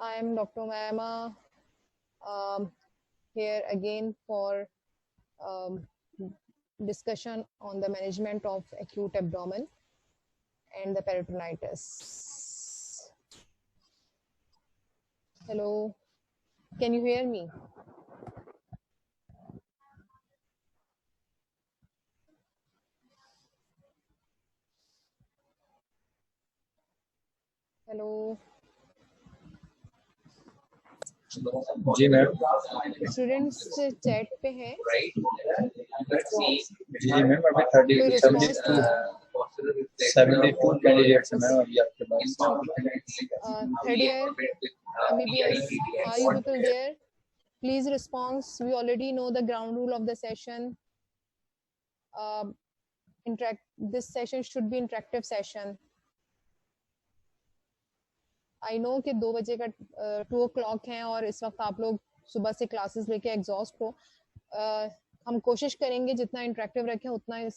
I am Dr. Mayama here again for discussion on the management of acute abdomen and the peritonitis. Hello, can you hear me? Hello. जी ma'am students chat पे हैं? जी ma'am अभी 30 कोई response नहीं है। 72 candidates हैं ma'am अभी आपके पास। Third year MBBS, are you people there? Please response. We already know the ground rule of the session. This session should be interactive session. I know कि 2 बजे का 2 o'clock है और इस वक्त आप लोग सुबह से क्लासेस लेके एग्जॉस्ट हो। हम कोशिश करेंगे जितना इंटरेक्टिव रखें उतना इस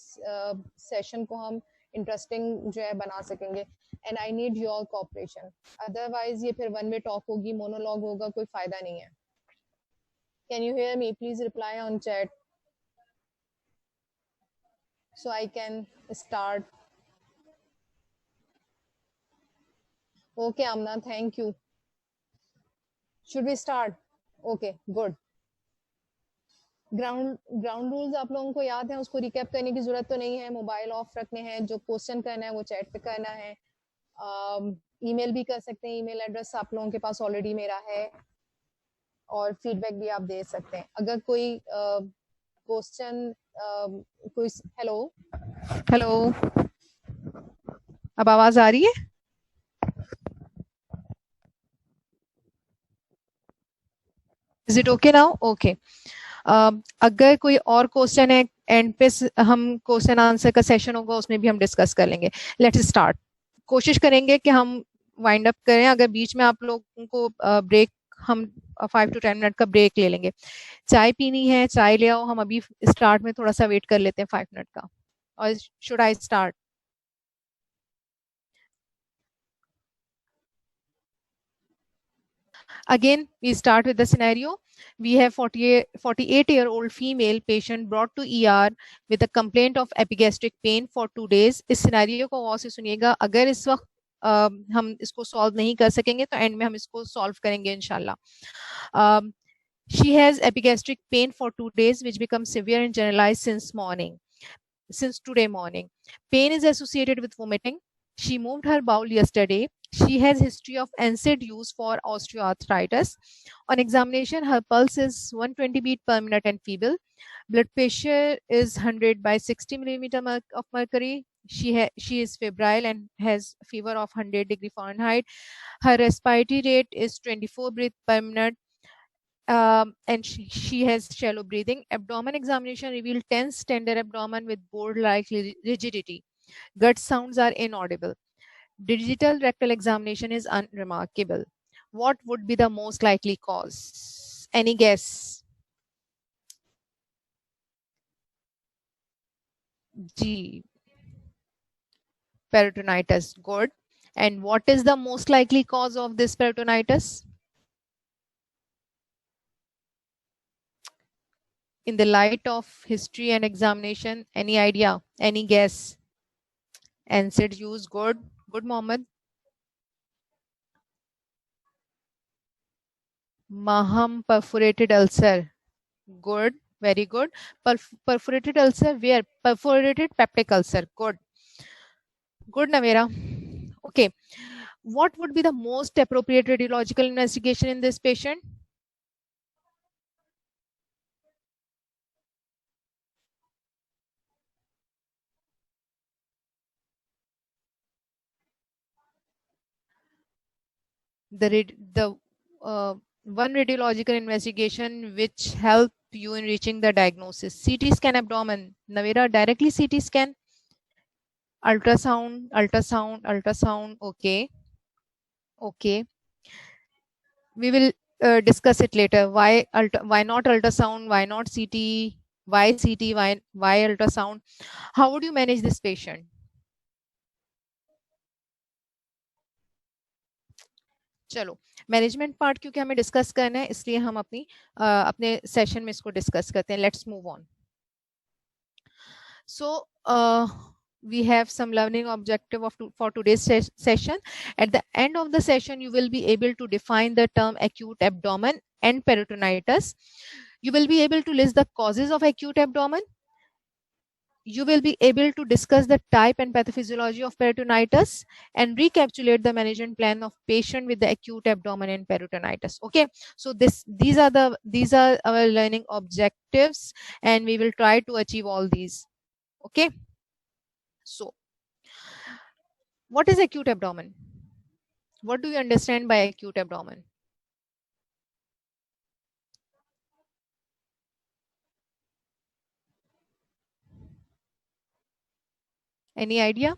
सेशन को हम इंटरेस्टिंग जो है बना सकेंगे and I need your cooperation, otherwise ये फिर वन वे टॉक होगी, मोनोलॉग होगा, कोई फायदा नहीं है। Can you hear me? Please reply on chat so I can start. Okay, Amna, thank you. Should we start? Okay, good. Ground rules आप लोगों को याद है, उसको रिकैप करने की जरूरत तो नहीं है। मोबाइल ऑफ रखने हैं, जो क्वेश्चन करना है वो चैट पे करना है। ईमेल भी कर सकते हैं, ईमेल एड्रेस आप लोगों के पास ऑलरेडी मेरा है और फीडबैक भी आप दे सकते हैं। अगर कोई क्वेश्चन कोई हेलो हेलो, अब आवाज आ रही है? Is it okay now? Okay. अगर कोई और क्वेश्चन है एंड पे हम क्वेश्चन आंसर का सेशन होगा, उसमें भी हम डिस्कस कर लेंगे। Let's start. कोशिश करेंगे कि हम वाइंड अप करें। अगर बीच में आप लोगों को ब्रेक, हम 5 to 10 मिनट का ब्रेक ले लेंगे। चाय पीनी है, चाय ले आओ। हम अभी स्टार्ट में थोड़ा सा वेट कर लेते हैं 5 मिनट का। और should I start? Again, we start with the scenario. We have 48-year-old female patient brought to ER with a complaint of epigastric pain for 2 days. इस सिनेरियो को गौर से सुनिएगा। अगर इस वक्त हम इसको सॉल्व नहीं कर सकेंगे तो एंड में हम इसको सॉल्व करेंगे इंशाल्लाह। She has epigastric pain for 2 days, which becomes severe and generalized since today morning. Pain is associated with vomiting. She moved her bowel yesterday. She has history of NSAID use for osteoarthritis. On examination, her pulse is 120 beat per minute and feeble. Blood pressure is 100 by 60 millimeter of mercury. She is febrile and has fever of 100 degree Fahrenheit. Her respiratory rate is 24 breath per minute. And she has shallow breathing. Abdomen examination revealed tense, tender abdomen with board-like rigidity. Gut sounds are inaudible. Digital rectal examination is unremarkable. What would be the most likely cause? Any guess? G. Peritonitis. Good. And what is the most likely cause of this peritonitis? In the light of history and examination, any idea? Any guess? NSAID use. Good. Good, Mohammed. Maham perforated ulcer. Good. Very good. Perforated ulcer where? Perforated peptic ulcer. Good. Good, Navera. Okay. What would be the most appropriate radiological investigation in this patient? The one radiological investigation which help you in reaching the diagnosis. CT scan abdomen. Navera, directly CT scan. Ultrasound. Okay. Okay. We will discuss it later. Why not ultrasound? Why not CT? Why CT? Why ultrasound? How would you manage this patient? चलो, management part क्योंकि हमें discuss करना है इसलिए हम अपने session में इसको डिस्कस करते हैं. Let's move on. So we have some learning objective for today's session. At the end of the session, you will be able to define the term acute abdomen and peritonitis. You will be able to list the causes of acute abdomen. You will be able to discuss the type and pathophysiology of peritonitis and recapitulate the management plan of patient with the acute abdomen and peritonitis. Okay, so these are our learning objectives, and we will try to achieve all these. Okay, so what is acute abdomen? What do you understand by acute abdomen? Any idea?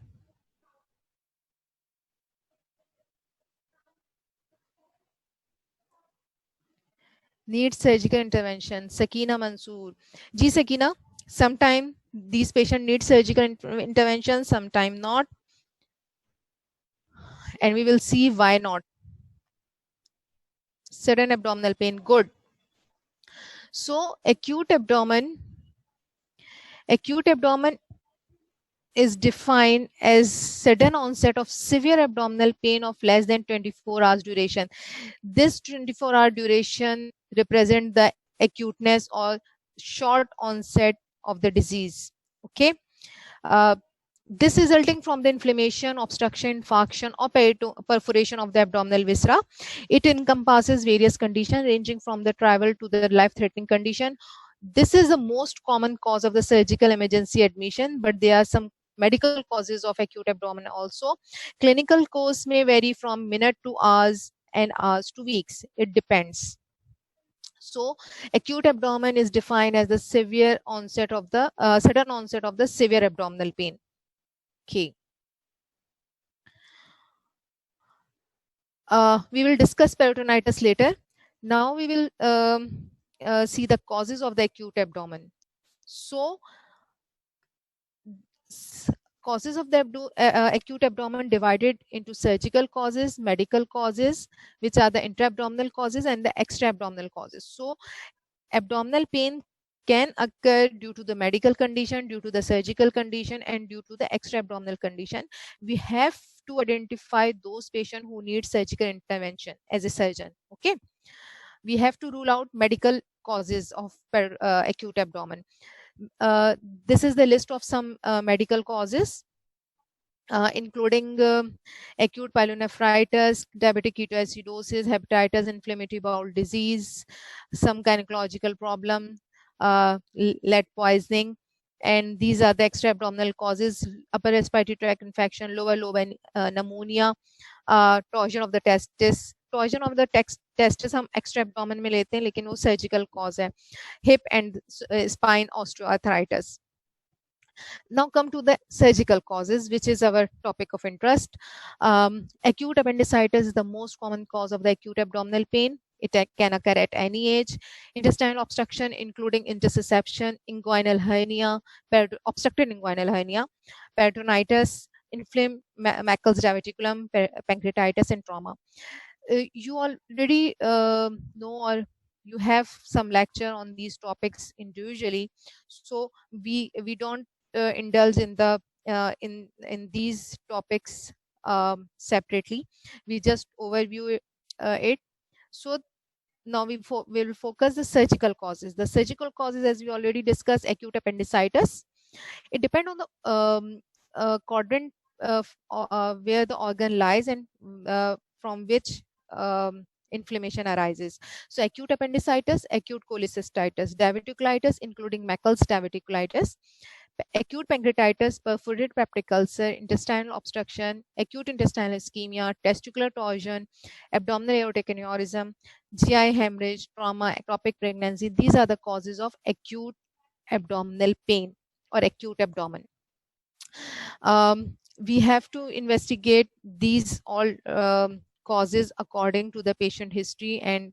Needs surgical intervention. Sakina Mansoor. Ji Sakina, sometime these patients need surgical intervention, sometime not. And we will see why not. Sudden abdominal pain. Good. So acute abdomen is defined as sudden onset of severe abdominal pain of less than 24 hours duration. This 24-hour duration represents the acuteness or short onset of the disease. Okay. This resulting from the inflammation, obstruction, infarction, or perforation of the abdominal viscera. It encompasses various conditions ranging from the trivial to the life-threatening condition. This is the most common cause of the surgical emergency admission, but there are some medical causes of acute abdomen also. Clinical course may vary from minute to hours and hours to weeks. It depends. So acute abdomen is defined as the severe onset of the sudden onset of the severe abdominal pain. Okay. We will discuss peritonitis later. Now we will see the causes of the acute abdomen. So causes of the acute abdomen divided into surgical causes, medical causes, which are the intra-abdominal causes, and the extra-abdominal causes. So abdominal pain can occur due to the medical condition, due to the surgical condition, and due to the extra-abdominal condition. We have to identify those patients who need surgical intervention as a surgeon. Okay, we have to rule out medical causes of acute abdomen. This is the list of some medical causes, including acute pyelonephritis, diabetic ketoacidosis, hepatitis, inflammatory bowel disease, some gynecological problem, lead poisoning. And these are the extra abdominal causes: upper respiratory tract infection, lower lobe pneumonia, torsion of the testis. Torsion of the testis हम extra abdomen में लेते हैं, लेकिन वो surgical cause है. Hip and spine osteoarthritis. Now come to the surgical causes, which is our topic of interest. Acute appendicitis is the most common cause of the acute abdominal pain. It can occur at any age. Intestinal obstruction, including intussusception, inguinal hernia, obstructed inguinal hernia, peritonitis, inflamed Meckel's diverticulum, pancreatitis, and trauma. You already know, or you have some lecture on these topics individually, so we don't indulge in the in these topics separately. We just overview it. So now will focus the surgical causes. The surgical causes, as we already discussed, acute appendicitis. It depends on the quadrant where the organ lies and from which inflammation arises. So acute appendicitis, acute cholecystitis, diverticulitis, including Meckel's diverticulitis, acute pancreatitis, perforated peptic ulcer, intestinal obstruction, acute intestinal ischemia, testicular torsion, abdominal aortic aneurysm, GI hemorrhage, trauma, ectopic pregnancy. These are the causes of acute abdominal pain or acute abdomen. We have to investigate these all causes according to the patient history and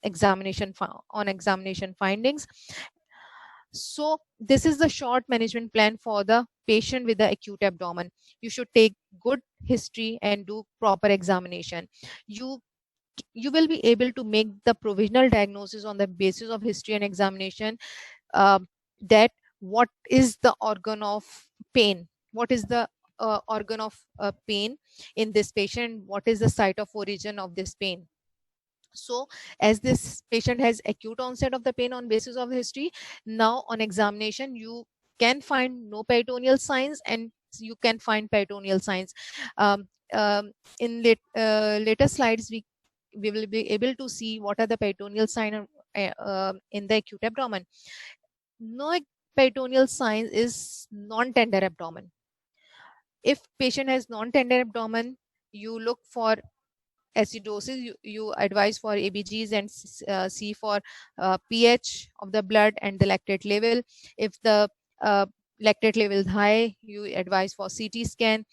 examination findings. So this is the short management plan for the patient with the acute abdomen. You should take good history and do proper examination. You you will be able to make the provisional diagnosis on the basis of history and examination, that what is the organ of pain, what is the organ of pain in this patient, what is the site of origin of this pain. So as this patient has acute onset of the pain on basis of history, now on examination you can find no peritoneal signs and you can find peritoneal signs. um, in later slides we will be able to see what are the peritoneal signs in the acute abdomen. No peritoneal signs is non-tender abdomen. If patient has non-tender abdomen, you look for acidosis, you advise for ABGs and see for pH of the blood and the lactate level. If the lactate level is high, you advise for CT scan.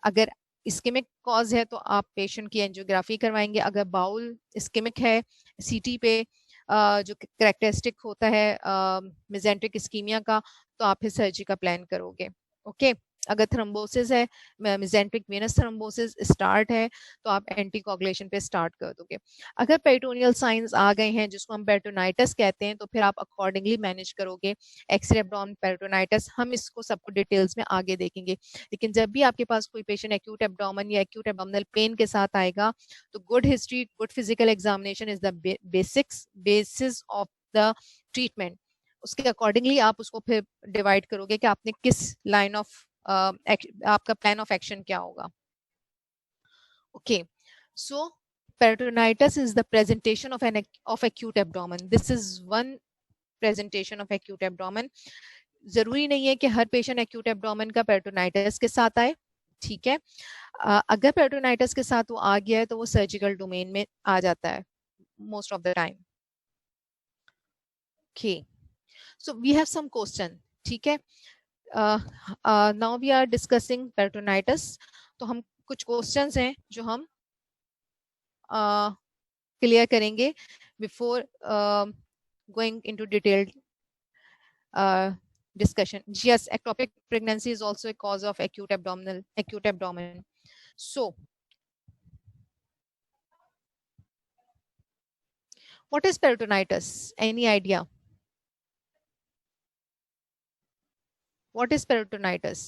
अगर ischaemic cause है तो आप patient की angiography करवाएंगे. अगर bowl ischaemic है, सीटी पे जो करेक्टरिस्टिक होता है मेजेंट्रिक इस्कीमिया का, तो आप फिर सर्जरी का प्लान करोगे. ओके अगर थ्रोम्बोसिस है, मेजेंट्रिक वेनस थ्रोम्बोसिस स्टार्ट है, तो आप एंटीकोगुलेशन पे स्टार्ट कर दोगे. अगर पेरिटोनियल साइंस आ गए हैं जिसको हम पेरिटोनाइटिस कहते हैं, तो फिर आप अकॉर्डिंगली मैनेज करोगे. एक्सरे एब्डोमेन पेरिटोनाइटिस, हम इसको सबको डिटेल्स में आगे देखेंगे. लेकिन जब भी आपके पास कोई पेशेंट एक्यूट एब्डोमेन या एक्यूट एब्डोमिनल पेन के साथ आएगा, तो good history, good physical examination is the basis of the treatment. उसके अकॉर्डिंगली आप उसको फिर डिवाइड करोगे कि आपने किस लाइन ऑफ आपका प्लान ऑफ एक्शन क्या होगा. Okay so peritonitis is the presentation of acute abdomen. This is one presentation of acute abdomen. जरूरी नहीं है कि हर पेशेंट एक्यूट एब्डोमेन का पेरिटोनाइटिस के साथ आए. ठीक है, अगर पेरिटोनाइटिस के साथ वो आ गया है तो वो सर्जिकल डोमेन में आ जाता है most of the time. Okay so we have some question. ठीक है, now we are discussing peritonitis. तो हम कुछ क्वेश्चंस हैं जो हम क्लियर करेंगे before going into detailed discussion. Yes, ectopic pregnancy is also a cause of acute abdomen. So what is peritonitis? Any idea? What is peritonitis?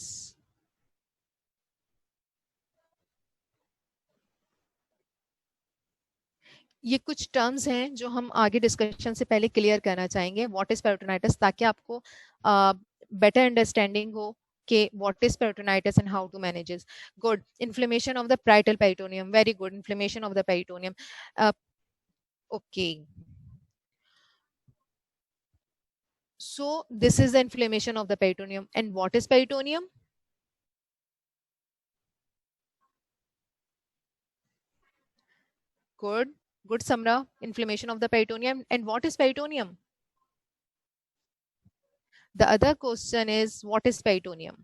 ये कुछ terms हैं जो हम आगे डिस्कशन से पहले क्लियर करना चाहेंगे. व्हाट इज पेरिटोनाइटिस, ताकि आपको बेटर अंडरस्टैंडिंग हो कि what is peritonitis and how to manage it. Good. Inflammation of the parietal peritoneum. Very good. Inflammation of the peritoneum. Okay. So this is the inflammation of the peritoneum. And what is peritoneum? Good. Good, Samra. Inflammation of the peritoneum. And what is peritoneum? The other question is, what is peritoneum?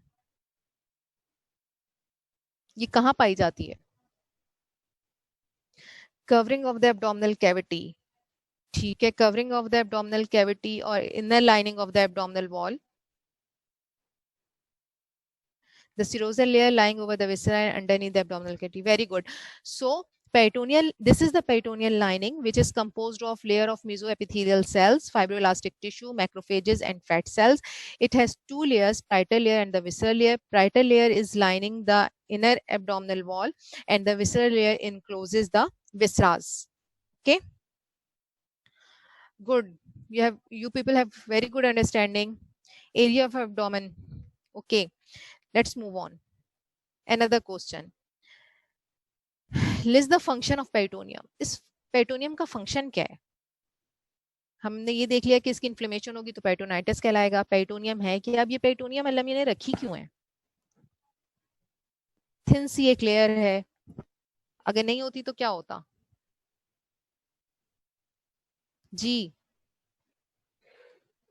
ये कहाँ पाई जाती है? Covering of the abdominal cavity. ठीक है, covering of the abdominal cavity or inner lining of the abdominal wall. The serosal layer lying over the viscera and underneath the abdominal cavity. Very good. So peritoneal, this is the peritoneal lining, which is composed of layer of mesoepithelial cells, fibroelastic tissue, macrophages, and fat cells. It has two layers, parietal layer and the visceral layer. Parietal layer is lining the inner abdominal wall, and the visceral layer encloses the viscera. Okay. Good. You people have very good understanding. Area of abdomen. Okay. Let's move on. Another question. List the function of peritoneum. इस peritoneum का function क्या है? हमने ये देख लिया कि इसकी इन्फ्लेमेशन होगी तो पेरिटोनाइटिस कहलाएगा. पेरिटोनियम है कि अब ये पेरिटोनियम एलएमए ने रखी क्यों है? थिन सी एक लेयर है, अगर नहीं होती तो क्या होता जी?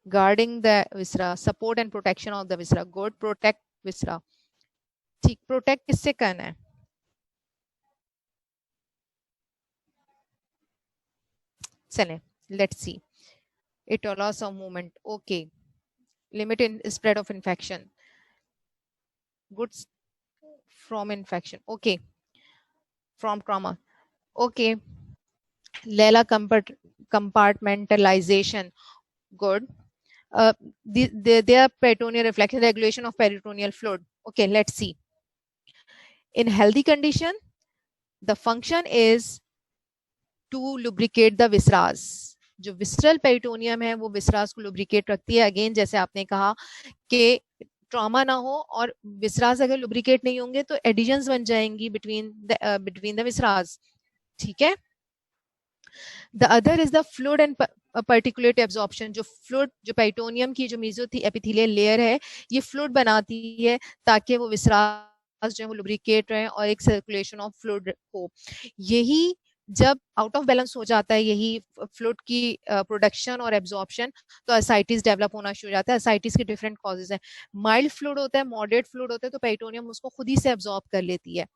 Guarding the viscera, support and protection of the viscera. Good. Protect viscera. ठीक, प्रोटेक्ट किससे करना है? चलें, let's see. It allows some movement. Okay. Limit in spread of infection. Good. From infection. Okay. From trauma. Okay. Lela compartmentalization, good. They are peritoneal reflection, regulation of peritoneal fluid. Okay, let's see. In healthy condition, the function is to lubricate the viscera. जो विस्रल peritoneum है वो विसरास को lubricate रखती है. Again जैसे आपने कहा कि ट्रॉमा ना हो और विसरास अगर लुब्रिकेट नहीं होंगे तो एडिशंस बन जाएंगी बिटवीन द विसरास. ठीक है. The other is the fluid and particulate absorption. जो फ्लूइड, जो पेरिटोनियम की जो मेसो एपिथेलियल लेयर है, ये फ्लूइड बनाती है ताकि वो विसरास जो है वो लुब्रिकेट रहे और एक सर्कुलेशन ऑफ फ्लूइड हो. यही जब आउट ऑफ बैलेंस हो जाता है यही फ्लूइड की प्रोडक्शन और एब्जॉर्प्शन, तो असाइटिस डेवलप होना शुरू हो जाता है. असाइटिस के डिफरेंट कॉजेज हैं. माइल्ड फ्लूइड होता है, मॉडरेट फ्लूइड होता है, तो पेरिटोनियम उसको खुद ही से एब्जॉर्ब कर लेती है.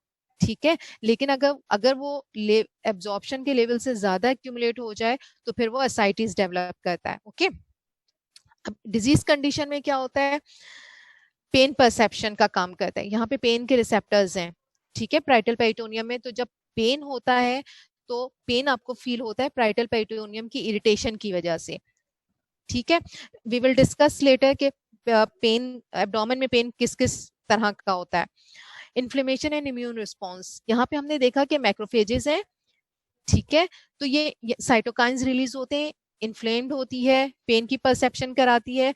ठीक है. लेकिन अगर अगर वो एब्जॉर्प्शन के लेवल से ज्यादा एक्यूमुलेट हो जाए तो फिर वो असाइटिस डेवलप करता है. ओके. अब डिजीज कंडीशन में क्या होता है, पेन परसेप्शन का काम करता है. यहाँ पे पेन के रिसेप्टर्स हैं. ठीक है. प्राइटल पेरिटोनियम में तो जब पेन होता है तो पेन आपको फील होता है प्राइटल पेरिटोनियम की इरिटेशन की वजह से. ठीक है. वी विल डिस्कस लेटर के पेन, एब्डोमेन में पेन किस किस तरह का होता है. Inflammation and immune response. यहाँ पे हमने देखा कि मैक्रोफेजेस हैं. ठीक है. तो ये साइटोकाइंस रिलीज होते हैं, इन्फ्लेम्ड होती है, पेन की परसेप्शन कराती है.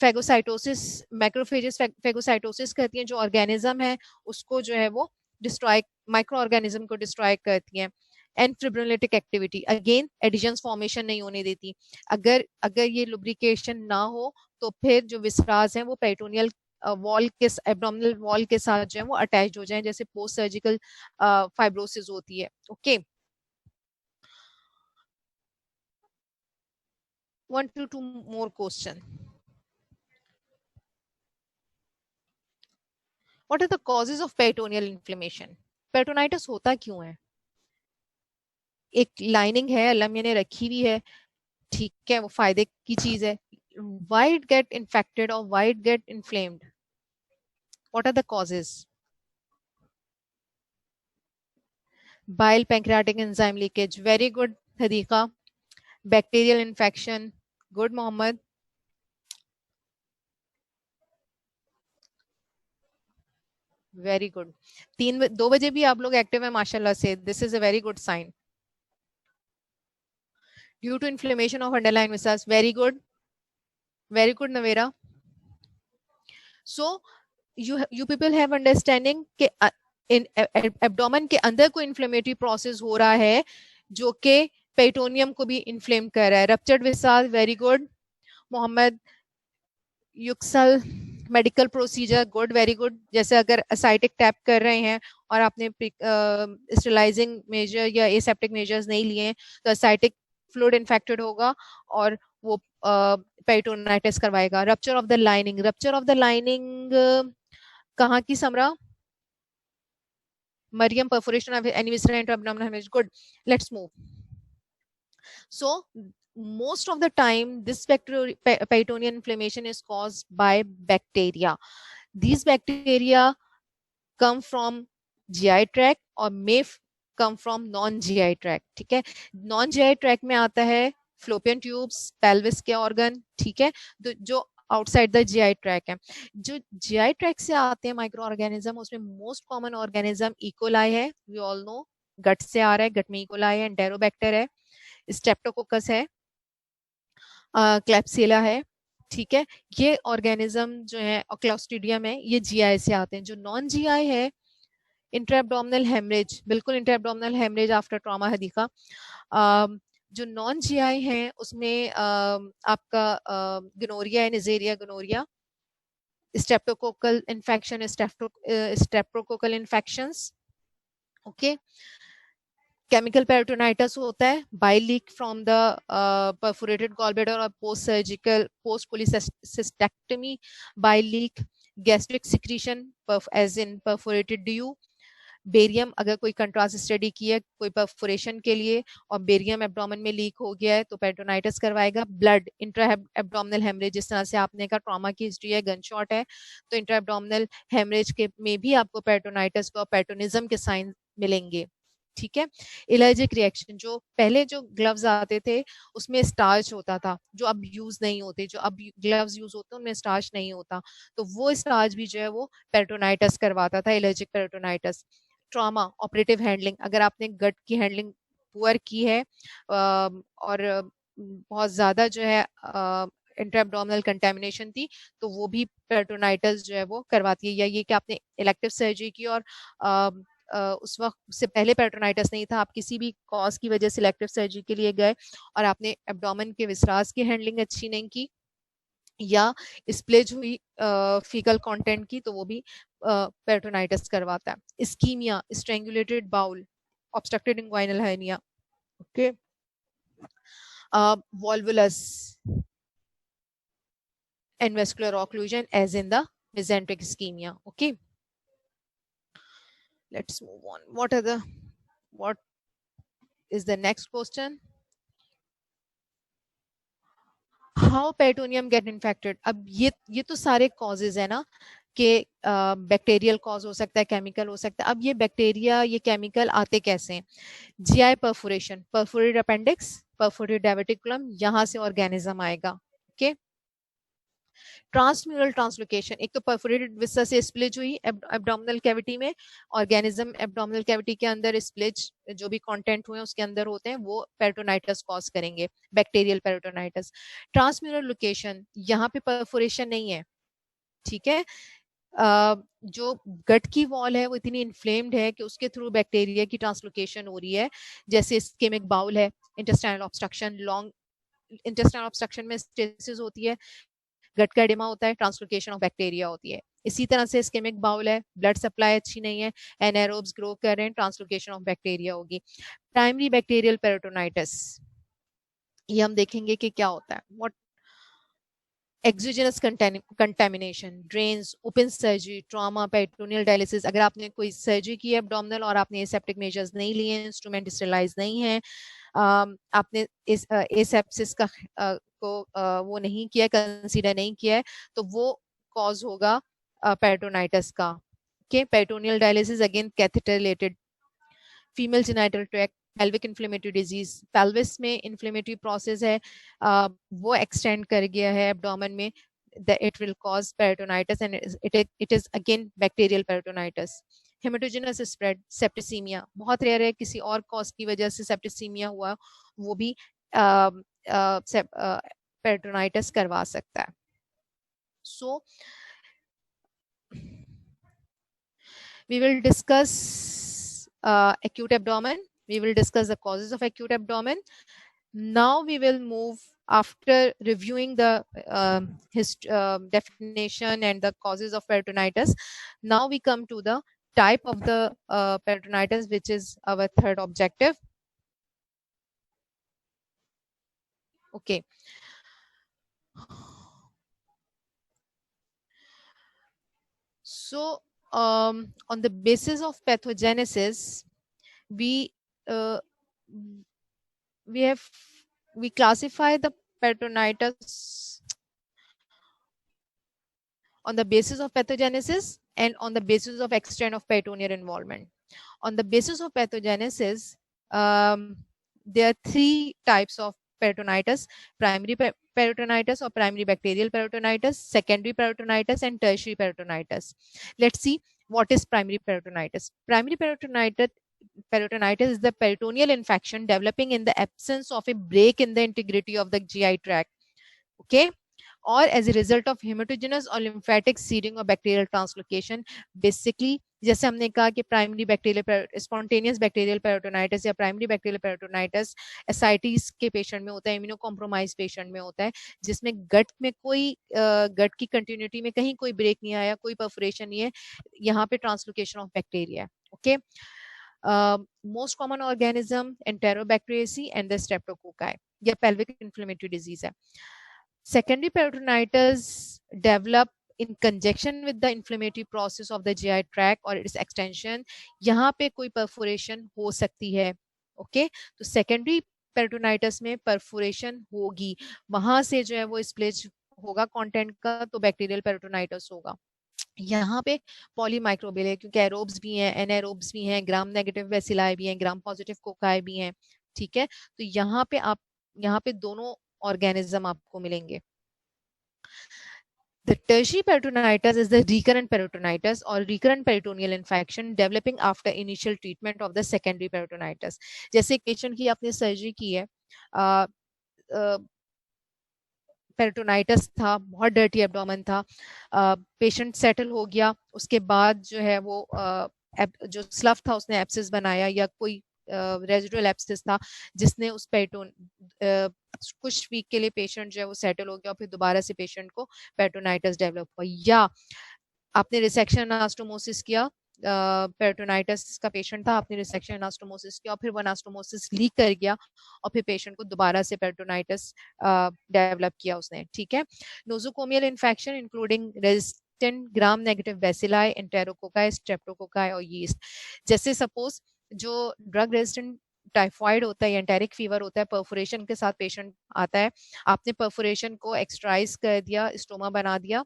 फेगोसाइटोसिस, मैक्रोफेजेस फेगोसाइटोसिस करती हैं, जो ऑर्गेनिज्म है उसको जो है वो डिस्ट्रॉय, माइक्रो ऑर्गेनिज्म को डिस्ट्रॉय करती हैं. And fibrinolytic activity, again adhesions formation नहीं होने देती. अगर अगर ये लुब्रिकेशन ना हो तो फिर जो विसरास हैं वो पेरिटोनियल वॉल के, एब्डोमिनल वॉल के साथ जो है वो अटैच हो जाएं, जैसे पोस्ट सर्जिकल फाइब्रोसिस होती है. Okay. 1 to 2 more question. What are the causes of peritoneal inflammation? Peritonitis होता क्यों है? एक लाइनिंग है, अल्लाह मियां ने रखी हुई है. ठीक है. वो फायदे की चीज है. Why it get infected or why it get inflamed? What are the causes? Bile pancreatic enzyme leakage. Very good, Hadiqa. Bacterial infection. Good, Mohammed. Very good. 2 बजे भी आप लोग एक्टिव है माशाल्लाह से. This is a very good sign. Due to inflammation of underlying visceras. Very good, very good Navera. So you people have understanding कि in abdomen के अंदर कोई इन्फ्लेमेटरी प्रोसेस हो रहा है जो कि पेरिटोनियम को भी इन्फ्लेम कर रहा है. Ruptured visceras. Very good Mohammed. युक्सल medical procedure. Good, very good. जैसे अगर असाइटिक टैप कर रहे हैं और आपने स्टेरिलाइजिंग मेजर या एसेप्टिक मेजर्स नहीं लिए तो असाइटिक फ्लूइड इन्फेक्टेड होगा और वो पेरिटोनाइटिस करवाएगा. Rupture of the lining. Rupture of the lining कहाँ की Samra? Mariam. Perforation of any viscera into abdominal haemorrhage. Good. Let's move. So most of the time this peritoneal inflammation is caused by bacteria. These bacteria come from GI tract or may come from non-GI tract. ठीक है. non-GI tract में आता है fallopian tubes, pelvis के organ. ठीक है. जो outside the GI tract है. जो जीआई ट्रैक से आते हैं माइक्रो ऑर्गेनिज्म, उसमें मोस्ट कॉमन ऑर्गेनिज्म इकोलाई है. वी ऑल नो गट से आ रहा है. गट में इकोलाई है, एंटेरोबैक्टर है, स्ट्रेप्टोकोकस है, क्लेप्सिला है. ठीक है. ये ऑर्गेनिज्म जो है क्लॉस्ट्रीडियम है, ये जीआई से आते हैं. जो नॉन जीआई है, इंट्राएब्डोमिनल हेमरेज. बिल्कुल इंट्राएब्डोमिनल हेमरेज आफ्टर ट्रॉमा हदीका. जो नॉन जीआई है उसमें आपका गनोरिया है, neisseria gonorrhoea, streptococcal infection, streptococcal infections. Okay. Chemical peritonitis होता है, bile leak from the perforated gallbladder और post surgical post cholecystectomy bile leak, gastric secretion as in perforated due. Barium, अगर कोई contrast study की है कोई perforation के लिए और बेरियम एब्डोमेन में लीक हो गया है तो पेरिटोनाइटिस करवाएगा. ब्लड, इंट्रा एब्डोमिनल हेमरेज, जिस तरह से आपने कहा ट्रॉमा की हिस्ट्री है, गन शॉट है, तो इंट्रा एब्डोमिनल हेमरेज के में भी आपको पेरिटोनाइटिस का पेरिटोनिज्म के साइन मिलेंगे. ठीक है। एलर्जिक रिएक्शन, जो पहले जो ग्लव्स आते थे उसमें स्टार्च होता था, जो अब यूज नहीं होते, जो अब ग्लव्स यूज होते हैं उनमें स्टार्च नहीं होता, तो वो स्टार्च भी जो है वो पेरिटोनाइटिस करवाता था, allergic peritonitis. Trauma, operative handling, अगर आपने गट की हैंडलिंग पुअर की है और बहुत ज्यादा जो है इंट्राएब्डोमिनल कंटेमिनेशन थी, तो वो भी पेरिटोनाइटिस जो है वो करवाती है। या ये कि आपने इलेक्टिव सर्जरी की और उस वक्त से पहले पेरिटोनाइटिस नहीं था, आप किसी भी कॉज की वजह से इलेक्टिव सर्जरी के लिए गए और आपने एब्डोमेन के विसरास की हैंडलिंग अच्छी नहीं की या स्प्लेज हुई फीकल कंटेंट की, तो वो भी पेरिटोनाइटिस करवाता है। Ischaemia, strangulated bowel, obstructed inguinal hernia, okay. Volvulus and vascular occlusion as in the mesenteric ischemia. Okay, let's move on. What is the next question? How peritoneum get infected? अब ये तो सारे causes है ना, कि bacterial cause हो सकता है, केमिकल हो सकता है। अब ये बैक्टीरिया, ये केमिकल आते कैसे हैं? GI perforation, perforated appendix, perforated diverticulum, यहाँ से ऑर्गेनिज्म आएगा। ओके। ट्रांसम्यूरल ट्रांसलोकेशन, एक तो परफोरेटेड विसा से स्प्लिज हुई एब्डोमिनल कैविटी में, ऑर्गेनिज्म एब्डोमिनल कैविटी के अंदर स्प्लिज जो भी कंटेंट हुए उसके अंदर होते हैं, वो पेरिटोनाइटिस कॉज करेंगे, बैक्टीरियल पेरिटोनाइटिस। ट्रांसम्यूरल लोकेशन, यहाँ पे परफोरेशन नहीं है, ठीक है। जो गट की वॉल है वो इतनी इन्फ्लेम्ड है कि उसके थ्रू बैक्टीरिया की ट्रांसलोकेशन हो रही है, जैसे इस्केमिक बाउल है, intestinal obstruction, long intestinal obstruction में स्टेसिस होती है, गट का एडिमा होता है, ट्रांसलोकेशन ऑफ बैक्टीरिया होती है। इसी तरह से इस्केमिक बाउल है, ब्लड सप्लाई अच्छी नहीं है, एनाएरोब्स ग्रो कर रहे हैं, ट्रांसलोकेशन ऑफ बैक्टीरिया होगी। प्राइमरी बैक्टीरियल पेरिटोनाइटिस, ये हम देखेंगे कि क्या होता है। What exogenous contamination, drains, open surgery, trauma, peritoneal dialysis, अगर आपने कोई सर्जरी की है एब्डोमिनल और आपने एसेप्टिक मेजर्स नहीं लिए हैं, इंस्ट्रूमेंट स्टेरिलाइज नहीं है, आपने इस एसेप्सिस का वो नहीं किया, कंसीडर नहीं किया है, तो वो कॉज होगा पेरिटोनाइटिस का। Okay. Peritoneal dialysis again catheter related. Female genital tract, pelvic inflammatory disease, pelvis में इन्फ्लेमेटरी प्रोसेस है, वो एक्सटेंड कर गया है एब्डोमेन में, it will cause peritonitis and it is again bacterial peritonitis. Haematogenous spread, septicaemia, बहुत rare है, किसी और कॉज की वजह से सेप्टिसीमिया हुआ, वो भी पेरिटोनाइटिस करवा सकता है। सो we will discuss acute abdomen, we will discuss the causes of acute abdomen. Now we will move, after reviewing the definition and the causes of peritonitis, now we come to the type of the peritonitis, which is our third objective. Okay. So on the basis of pathogenesis, we classify the peritonitis on the basis of pathogenesis and on the basis of extent of peritoneal involvement. On the basis of pathogenesis, there are three types of peritonitis: primary peritonitis or primary bacterial peritonitis, secondary peritonitis, and tertiary peritonitis. Let's see what is primary peritonitis. Primary peritonitis is the peritoneal infection developing in the absence of a break in the integrity of the GI tract, okay, or as a result of hematogenous or lymphatic seeding or bacterial translocation. Basically, जैसे हमने कहा कि primary bacterial spontaneous bacterial peritonitis या primary bacterial peritonitis ascites के patient में होता है, immuno compromise patient में होता है, जिसमें गट में कोई गट की कंटिन्यूटी में कहीं कोई ब्रेक नहीं आया, कोई परफोरेशन नहीं है, यहाँ पे ट्रांसलोकेशन ऑफ बैक्टीरिया है। Okay. Most common organism enterobacteriaceae and the streptococci, या पेल्विक इन्फ्लेमेटरी डिजीज है। Secondary peritonitis develop in conjunction with the inflammatory process of the GI tract or its extension. यहाँ पे कोई perforation हो सकती है, okay. तो secondary peritonitis में perforation होगी, वहां से जो है वो स्प्लिज होगा कंटेंट का, तो बैक्टीरियल पेरिटोनाइटिस होगा। यहाँ पे पॉलीमाइक्रोबियल है क्योंकि एरोब्स भी हैं, एनारोब्स भी हैं, ग्राम नेगेटिव बेसिलाई भी हैं, ग्राम पॉजिटिव कोकाई भी हैं, ठीक है। तो यहाँ पे दोनों ऑर्गेनिज्म आपको मिलेंगे। The tertiary peritonitis is the recurrent peritonitis or recurrent peritoneal infection developing after initial treatment of the secondary peritonitis. जैसे एक पेशेंट की आपने सर्जरी की है, पेरिटोनाइटिस था, बहुत डर्टी एब्डोमेन था, पेशेंट सेटल हो गया, उसके बाद जो है वो जो स्लफ था उसने एब्सिस बनाया या कोई रेजिडुअल एब्सिस था जिसने उस पेरिटोन कुछ वीक के लिए पेशेंट जो है वो सेटल हो गया और फिर दोबारा से पेशेंट को पेरिटोनाइटिस डेवलप हुआ, या आपने रिसेक्शन एनास्टोमोसिस किया, पेरिटोनाइटिस का पेशेंट था, आपने रिसेक्शन एनास्टोमोसिस किया और फिर वो एनास्टोमोसिस लीक कर गया और फिर पेशेंट को दोबारा से पेरिटोनाइटिस डेवलप किया उसने, ठीक है। Nosocomial infection including resistant gram negative bacilli, enterococci, streptococci और यीस्ट। जैसे सपोज जो ड्रग रेजिस्टेंट टाइफाइड होता है या एंटेरिक फीवर होता है, परफोरेशन के साथ पेशेंट आता है, आपने परफोरेशन को एक्सट्राइज कर दिया, स्टोमा बना दिया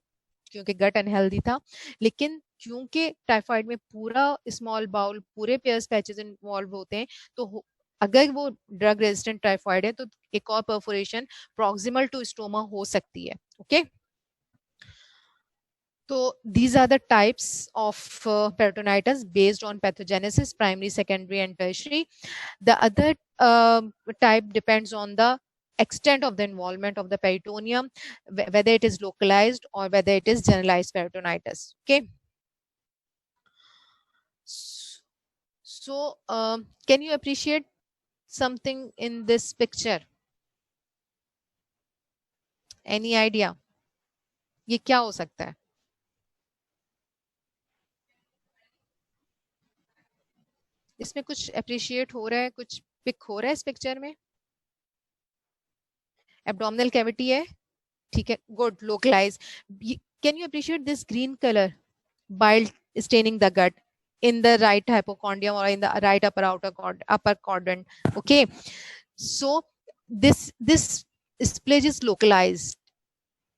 क्योंकि गट अनहेल्दी था, लेकिन क्योंकि टाइफाइड में पूरा स्मॉल बाउल, पूरे पेयर्स पैचेस इन्वॉल्व होते हैं, तो अगर वो ड्रग रेजिस्टेंट टाइफाइड है तो एक और परफोरेशन प्रॉक्सिमल टू स्टोमा हो सकती है, okay. So these are the types of peritonitis based on pathogenesis, primary, secondary, and tertiary. The other type depends on the extent of the involvement of the peritoneum, whether it is localized or whether it is generalized peritonitis. Okay. So, can you appreciate something in this picture? Any idea? ये क्या हो सकता है? इसमें कुछ appreciate हो रहा है, कुछ पिक हो रहा है इस पिक्चर में? एब्डोमिनल कैविटी है, ठीक है, good, localise. Can you appreciate this green colour, bile staining the gut in the right hypochondrium or in the right upper quadrant, okay? So this splage is localized,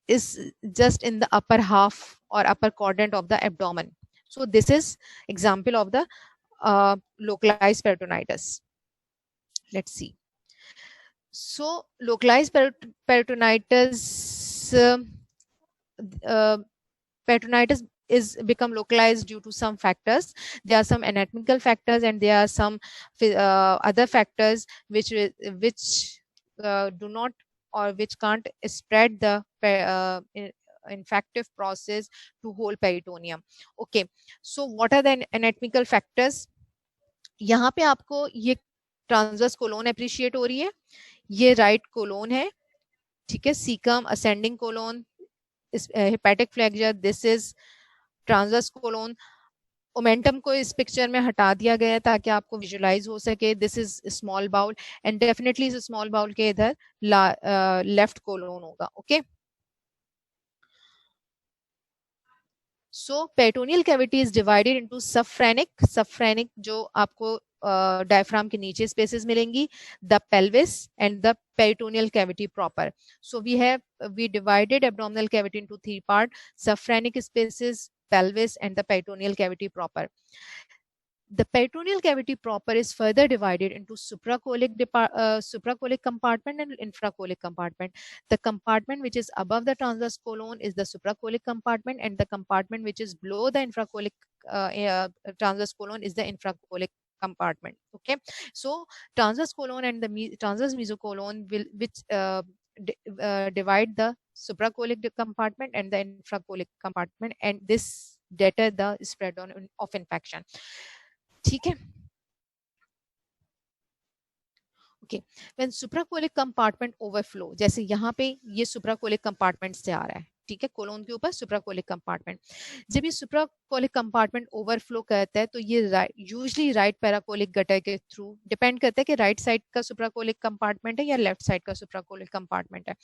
is just in the upper half or upper quadrant of the abdomen. So this is example of the localized peritonitis. Let's see. So localized peritonitis peritonitis is become localized due to some factors. There are some anatomical factors and there are some other factors which do not or which can't spread the infective process to whole peritoneum. Okay, so what are the anatomical factors? यहाँ पे आपको ये transverse colon appreciate हो रही है, ये right colon है, ठीक है, caecum ascending colon, hepatic flexure, this is transverse colon. Omentum को इस पिक्चर में हटा दिया गया ताकि आपको विजुलाइज हो सके। This is small bowel and definitely इस स्मॉल बाउल के इधर लेफ्ट कोलोन होगा, okay. So peritoneal cavity is divided into subphrenic जो आपको डायफ्राम के नीचे स्पेसेस मिलेंगी, the pelvis and the peritoneal cavity proper. So we divided abdominal cavity into three parts: subphrenic spaces, pelvis, and the peritoneal cavity proper. The peritoneal cavity proper is further divided into supracholic compartment and infracholic compartment. The compartment which is above the transverse colon is the supracholic compartment, and the compartment which is below the infracholic transverse colon is the infracholic compartment. Okay, so transverse colon and the transverse mesocolon will divide the supracholic compartment and the infracholic compartment, and this deter the spread of infection. ठीक है, okay. When सुप्राकोलिक compartment overflow, जैसे यहाँ पे ये सुप्राकोलिक compartment से आ रहा है, ठीक है, कोलोन के ऊपर सुप्राकोलिक कंपार्टमेंट, जब ये सुप्राकोलिक कंपार्टमेंट ओवरफ्लो करता है तो ये यूजुअली राइट पैराकोलिक गटर के थ्रू, डिपेंड करता है कि राइट साइड का सुप्राकोलिक कंपार्टमेंट है या लेफ्ट साइड का सुप्राकोलिक कंपार्टमेंट है।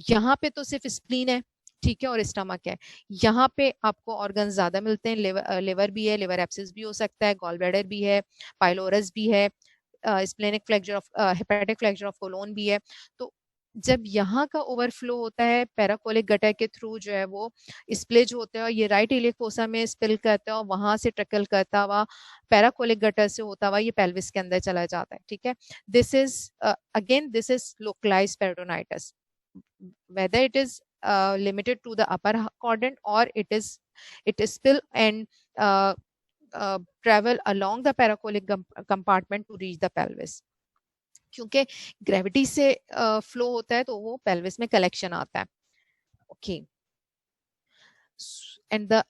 यहाँ पे तो सिर्फ स्प्लीन है, ठीक है, और स्टमक है। यहाँ पे आपको ऑर्गन ज्यादा मिलते हैं, लिवर भी है, लिवर एब्सिस भी हो सकता है, गॉल ब्लैडर भी है, पाइलोरस भी है, splenic flexure of hepatic flexure of colon भी है। तो जब यहाँ का ओवरफ्लो होता है पैराकोलिक गटर के थ्रू जो है वो स्प्लिज होता है और ये राइट इलियक फोसा में स्पिल करता है और वहां से ट्रिकल करता हुआ पैराकोलिक गटर से होता हुआ ये पेल्विस के अंदर चला जाता है, ठीक है। This is again this is localised peritonitis, whether it is limited to the upper quadrant or it is spill and travel along the paracolic compartment to reach the pelvis। क्योंकि ग्रेविटी से flow होता है तो वो pelvis में collection आता है, okay. And the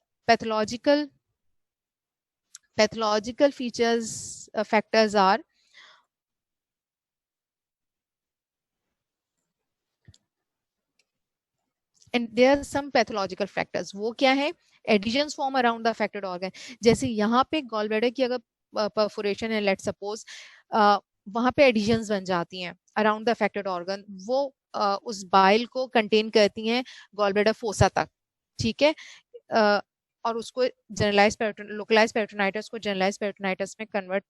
pathological features factors are and there are some pathological factors। वो क्या है? adhesions form around the affected organ। जैसे यहाँ पे गॉलब्लैडर की अगर परफोरेशन है, लेट सपोज वहां पे एडिशंस बन जाती हैं अराउंड द अफेक्टेड ऑर्गन, वो उस बाइल को कंटेन करती हैं गॉलब्लैडर फोसा तक, ठीक है। और उसको जनरलाइज लोकलाइज पेरिटोनाइटिस को जनरलाइज पेरिटोनाइटिस में कन्वर्ट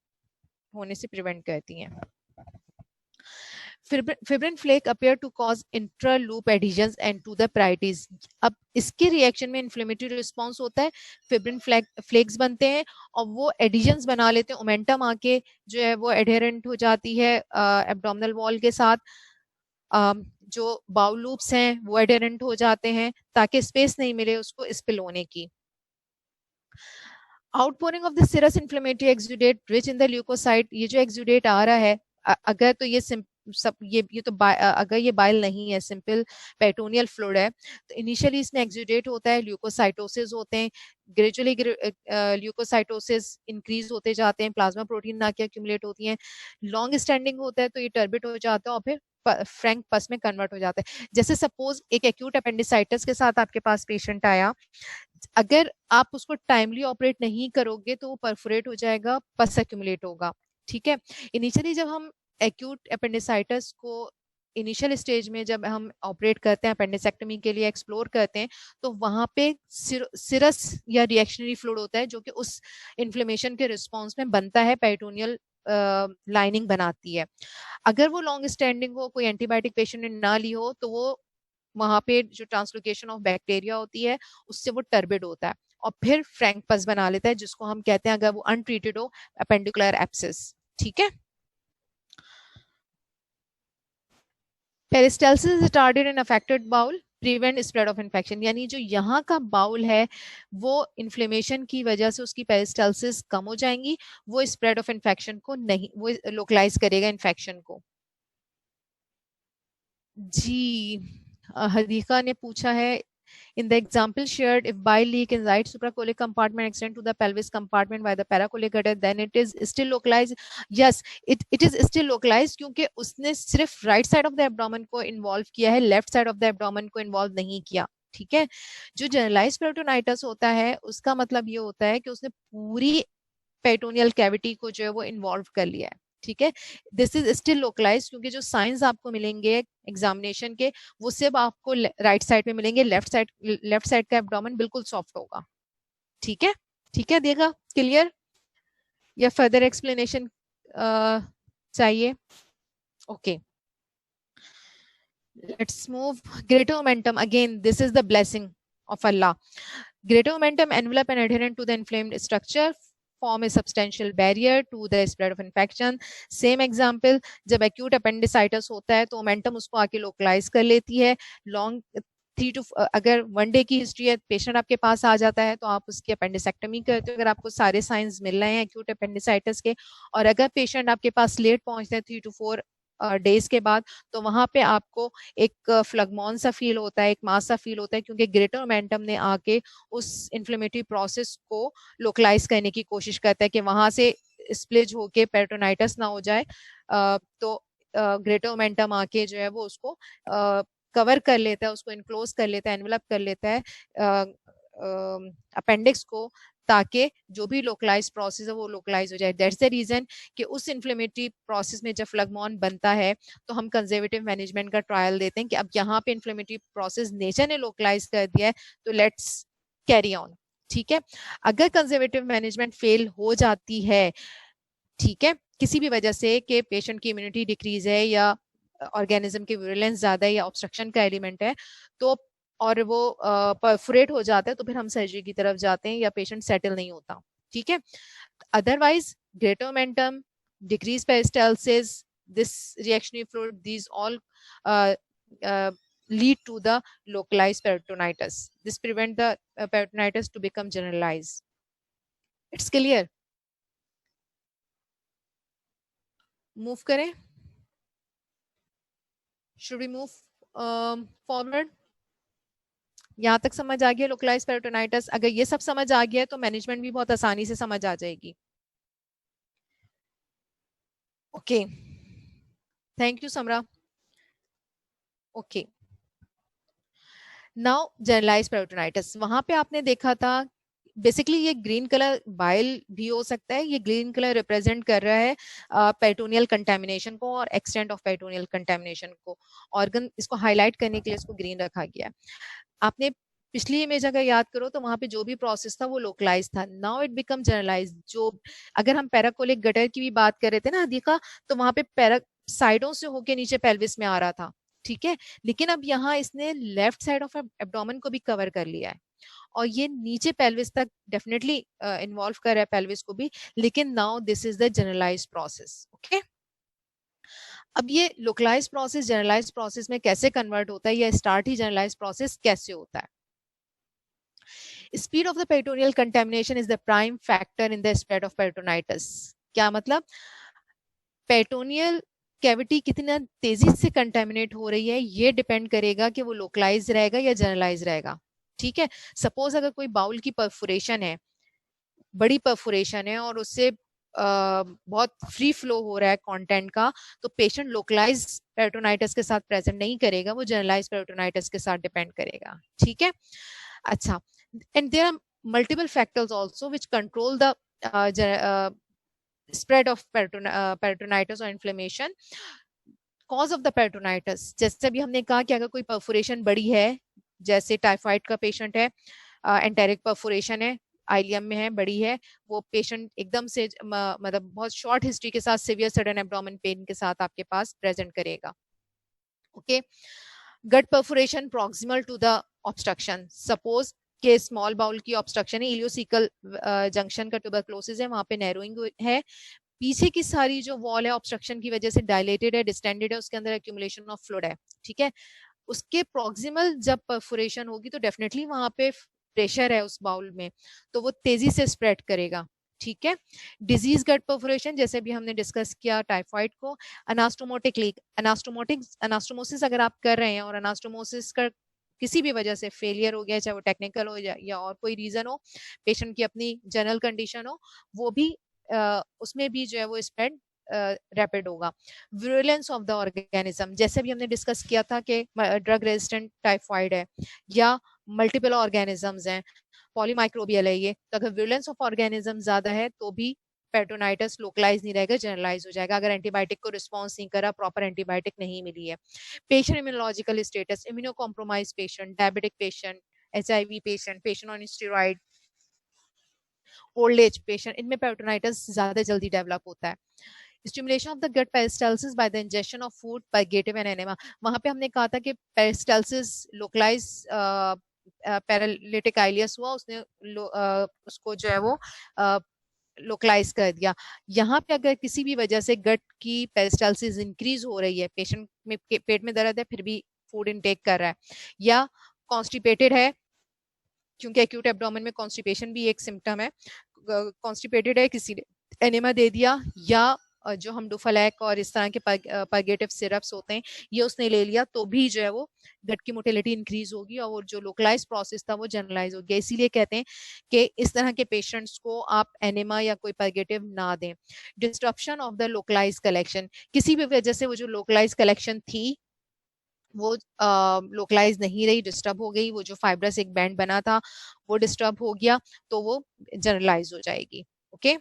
होने से प्रिवेंट करती हैं। Fibrin flake appear to cause intra-loop adhesions and to the parietes। अब इसके रिएक्शन में इन्फ्लेमेटरी रिस्पॉन्स होता है, फिब्रिन फ्लेक्स बनते हैं और वो एडिशंस बना लेते हैं, ओमेंटम आके जो है वो एडहेरेंट हो जाती है एब्डोमिनल वॉल के साथ। जो बाउल लूप्स हैं वो एडहेरेंट हो जाते हैं ताकि स्पेस नहीं मिले उसको स्पिल होने की। Outpouring of the serous inflammatory exudate rich in the leucocyte, ये जो एक्सुडेट आ रहा है अगर तो ये सब ये तो अगर ये बाइल नहीं है, सिंपल पेरिटोनियल फ्लूइड है, तो इनिशियली इसमें एक्सुडेट होता है, ल्यूकोसाइटोसिस होते हैं, ग्रेजुअली ल्यूकोसाइटोसिस इंक्रीज होते जाते हैं, प्लाज्मा प्रोटीन ना के एक्यूमुलेट होती हैं, लॉन्ग स्टैंडिंग होता है तो ये टर्बिट हो जाता है और फिर फ्रैंक पस में कन्वर्ट हो जाता है। जैसे सपोज एक एक्यूट अपेंडिसाइटिस के साथ आपके पास पेशेंट आया, अगर आप उसको टाइमली ऑपरेट नहीं करोगे तो वो परफोरेट हो जाएगा, पस एक्यूमुलेट होगा, ठीक है। इनिशियली जब हम एक्यूट अपेंडिसाइटिस को इनिशियल स्टेज में जब हम ऑपरेट करते हैं, अपेंडिसेक्टमी के लिए एक्सप्लोर करते हैं, तो वहां पे सिरस या रिएक्शनरी फ्लूइड होता है जो कि उस इन्फ्लेमेशन के रिस्पॉन्स में बनता है, पेरिटोनियल लाइनिंग बनाती है। अगर वो लॉन्ग स्टैंडिंग हो, कोई एंटीबायोटिक पेशेंट ने ना ली हो, तो वो वहां पे जो ट्रांसलोकेशन ऑफ बैक्टीरिया होती है उससे वो टर्बिड होता है और फिर फ्रैंक पस बना लेता है, जिसको हम कहते हैं अगर वो अनट्रीटेड हो अपेंडिकुलर एब्सिस, ठीक है। Peristalsis started in affected bowel prevent spread of infection, यानी जो यहाँ का बाउल है वो इन्फ्लेमेशन की वजह से उसकी पेरिस्टाल्सिस कम हो जाएंगी, वो स्प्रेड ऑफ इन्फेक्शन को नहीं, वो लोकलाइज करेगा इन्फेक्शन को। जी हदीका ने पूछा है, in the example shared, if bile leak inside supracolic compartment extend to the pelvis compartment by the paracolic gutter, then it is still localized। yes, it is still localized क्योंकि उसने सिर्फ right side of the abdomen को involve किया है, left side of the abdomen को involve नहीं किया, ठीक है। जो जनरलाइज पेरिटोनाइटिस होता है उसका मतलब ये होता है कि उसने पूरी पेरिटोनियल कैविटी को जो है वो इन्वॉल्व कर लिया है, ठीक है। दिस इज स्टिल लोकलाइज क्योंकि जो साइंस आपको मिलेंगे एग्जामिनेशन के वो सिर्फ आपको राइट साइड में मिलेंगे, लेफ्ट साइड का एब्डोमेन बिल्कुल सॉफ्ट होगा, ठीक है। ठीक है, देगा क्लियर या फर्दर एक्सप्लेनेशन चाहिए? Okay, let's move. Greater momentum, again this is the blessing of Allah। Greater momentum envelope and adherent to the inflamed structure form a substantial barrier to the spread of infection। Same example, जब acute appendicitis होता है तो momentum उसको आके localise कर लेती है। Long 3 to अगर 1 डे की हिस्ट्री है, पेशेंट आपके पास आ जाता है तो आप उसकी अपेंडिसेक्टमी करते हो अगर आपको सारे साइंस मिल रहे हैं एक्यूट अपेंडिसाइटिस के। और अगर पेशेंट आपके पास लेट पहुंचते हैं 3 to 4 डेज के बाद, तो वहां पे आपको एक फ्लगमॉन सा फील होता है, एक मास सा फील होता है, क्योंकि ग्रेटर मोमेंटम ने आके उस इन्फ्लेमेटरी प्रोसेस को लोकलाइज करने की कोशिश करता है कि वहां से स्प्लिज होके पेरिटोनाइटिस ना हो जाए। तो ग्रेटर मोमेंटम आके जो है वो उसको कवर कर लेता है, उसको इनक्लोज कर लेता है, एनवेलप कर लेता है अपेंडिक्स को, ताकि जो भी लोकलाइज प्रोसेस है वो लोकलाइज हो जाए। दैट्स द रीजन कि उस इन्फ्लेमेटरी प्रोसेस में जब फ्लगमॉन बनता है तो हम कंजर्वेटिव मैनेजमेंट का ट्रायल देते हैं कि अब यहाँ पे इन्फ्लेमेटरी प्रोसेस नेचर ने लोकलाइज कर दिया है तो लेट्स कैरी ऑन, ठीक है। अगर कंजर्वेटिव मैनेजमेंट फेल हो जाती है, ठीक है, किसी भी वजह से कि पेशेंट की इम्यूनिटी डिक्रीज है या ऑर्गेनिज्म की विरुलेंस ज्यादा है या ऑब्स्ट्रक्शन का एलिमेंट है तो और वो परफोरेट हो जाता है तो फिर हम सर्जरी की तरफ जाते हैं या पेशेंट सेटल नहीं होता, ठीक है। Otherwise, greater momentum, decreased peristalsis, this reactionary fluid, these all uh, uh, lead to the localized peritonitis. This prevent the peritonitis to become generalized. It's clear. Move करें. Should we move forward? यहाँ तक समझ आ गया localise peritonitis? अगर ये सब समझ आ गया है तो मैनेजमेंट भी बहुत आसानी से समझ आ जाएगी. Okay, thank you Samra. Okay, now generalise peritonitis. वहां पे आपने देखा था बेसिकली ये ग्रीन कलर बाइल भी हो सकता है, ये ग्रीन कलर रिप्रेजेंट कर रहा है पेरिटोनियल कंटेमिनेशन को और एक्सटेंट ऑफ पेरिटोनियल कंटेमिनेशन को. ऑर्गन इसको हाईलाइट करने के लिए इसको ग्रीन रखा गया है. आपने पिछली इमेज अगर याद करो तो वहां पे जो भी प्रोसेस था वो लोकलाइज था. Now it become generalise. जो अगर हम पैराकोलिक गटर की भी बात कर रहे थे ना हदीका, तो वहां पे पैरा साइडों से होके नीचे पेल्विस में आ रहा था, ठीक है. लेकिन अब यहाँ इसने लेफ्ट साइड ऑफ एब्डोमेन को भी कवर कर लिया है और ये नीचे पेल्विस तक डेफिनेटली इन्वॉल्व कर रहा है पेल्विस को भी. लेकिन now this is the generalise process. Okay, अब ये लोकलाइज प्रोसेस जनरलाइज प्रोसेस में कैसे कन्वर्ट होता है या स्टार्ट ही जनरलाइज प्रोसेस कैसे होता है? Speed of the peritoneal contamination is the prime factor in the spread of peritonitis. क्या मतलब? पेरिटोनियल कैविटी कितना तेजी से कंटेमिनेट हो रही है ये डिपेंड करेगा कि वो लोकलाइज रहेगा या जनरलाइज रहेगा, ठीक है. सपोज अगर कोई बाउल की परफोरेशन है, बड़ी परफोरेशन है और उससे बहुत फ्री फ्लो हो रहा है कंटेंट का, तो पेशेंट लोकलाइज पेरिटोनाइटिस के साथ प्रेजेंट नहीं करेगा, वो जनरलाइज पेरिटोनाइटिस के साथ डिपेंड करेगा, ठीक है. अच्छा, and there are multiple factors also which control the spread of peritonitis or inflammation. Cause of the peritonitis, जैसे अभी हमने कहा कि अगर कोई परफोरेशन बड़ी है, जैसे टाइफाइड का पेशेंट है, एंटेरिक परफोरेशन है, आइलियम में है, बड़ी है, वो पेशेंट एकदम से मतलब बहुत शॉर्ट हिस्ट्री के साथ सिवियर सडन एब्डोमेन पेन के साथ आपके पास प्रेजेंट करेगा. Okay, gut perforation proximal to the obstruction. Suppose के स्मॉल बाउल की ऑब्स्ट्रक्शन है, इलियोसिकल जंक्शन का ट्यूबरक्लोसिस है, वहां पे नैरोइंग है, पीछे की सारी जो वॉल है ऑब्स्ट्रक्शन की वजह से डायलेटेड है, डिस्टेंडेड है, उसके अंदर एक्यूमुलेशन ऑफ फ्लूइड है, ठीक है. उसके प्रॉक्सिमल जब परफोरेशन होगी तो डेफिनेटली वहां पे प्रेशर है उस बाउल में, तो वो तेजी से स्प्रेड करेगा, ठीक है. डिजीज गट परफोरेशन, जैसे भी हमने डिस्कस किया टाइफाइड को, अनास्टोमोटिक लीक, अनास्टोमोसिस अगर आप कर रहे हैं और अनास्टोमोसिस का किसी भी वजह से फेलियर हो गया, चाहे वो टेक्निकल हो या और कोई रीजन हो, पेशेंट की अपनी जनरल कंडीशन हो, वो भी उसमें भी जो है वो स्प्रेड रैपिड होगा. विरुलेंस ऑफ द ऑर्गेनिज्म, जैसे भी हमने डिस्कस किया था कि ड्रग रेजिस्टेंट टाइफाइड है या मल्टीपल ऑर्गेनिजम्स हैं, पॉलीमाइक्रोबियल है ये, तो अगर विरुलेंस ऑफ ऑर्गेनिज्म ज्यादा है तो भी पेरिटोनाइटिस लोकलाइज नहीं रहेगा, जनरलाइज हो जाएगा, अगर एंटीबायोटिक को रिस्पॉन्स नहीं करा, प्रॉपर एंटीबायोटिक नहीं मिली है. Patient immunological status, immuno compromise patient, diabetic patient, HIV patient, patient on steroid, old age patient, इनमें पेरिटोनाइटिस ज्यादा जल्दी डेवलप होता है. Stimulation of the gut peristalsis by the injection of food, purgative and enema. वहां पे हमने कहा था कि पेरिस्टाल्सिस लोकलाइज पैरालिटिक आइलियस हुआ, उसने उसको जो है वो लोकलाइज कर दिया. यहाँ पे अगर किसी भी वजह से गट की पेरिस्टाल्सिस इंक्रीज हो रही है, पेशेंट में पेट में दर्द है फिर भी फूड इनटेक कर रहा है, या कॉन्स्टिपेटेड है, क्योंकि एक्यूट एब्डोमेन में कॉन्स्टिपेशन भी एक सिम्टम है, कॉन्स्टिपेटेड है, किसी ने एनेमा दे दिया, या जो हम डुफलैक और इस तरह के पर्गेटिव सिरप्स होते हैं ये उसने ले लिया, तो भी जो है वो गट की मोटिलिटी इंक्रीज होगी और जो लोकलाइज प्रोसेस था वो जनरलाइज हो गया. इसीलिए कहते हैं कि इस तरह के पेशेंट्स को आप एनेमा या कोई पर्गेटिव ना दें. Disruption of the localise collection, किसी भी वजह से वो जो लोकलाइज कलेक्शन थी वो लोकलाइज नहीं रही, डिस्टर्ब हो गई, वो जो फाइब्रस एक बैंड बना था वो डिस्टर्ब हो गया, तो वो जनरलाइज हो जाएगी. Okay,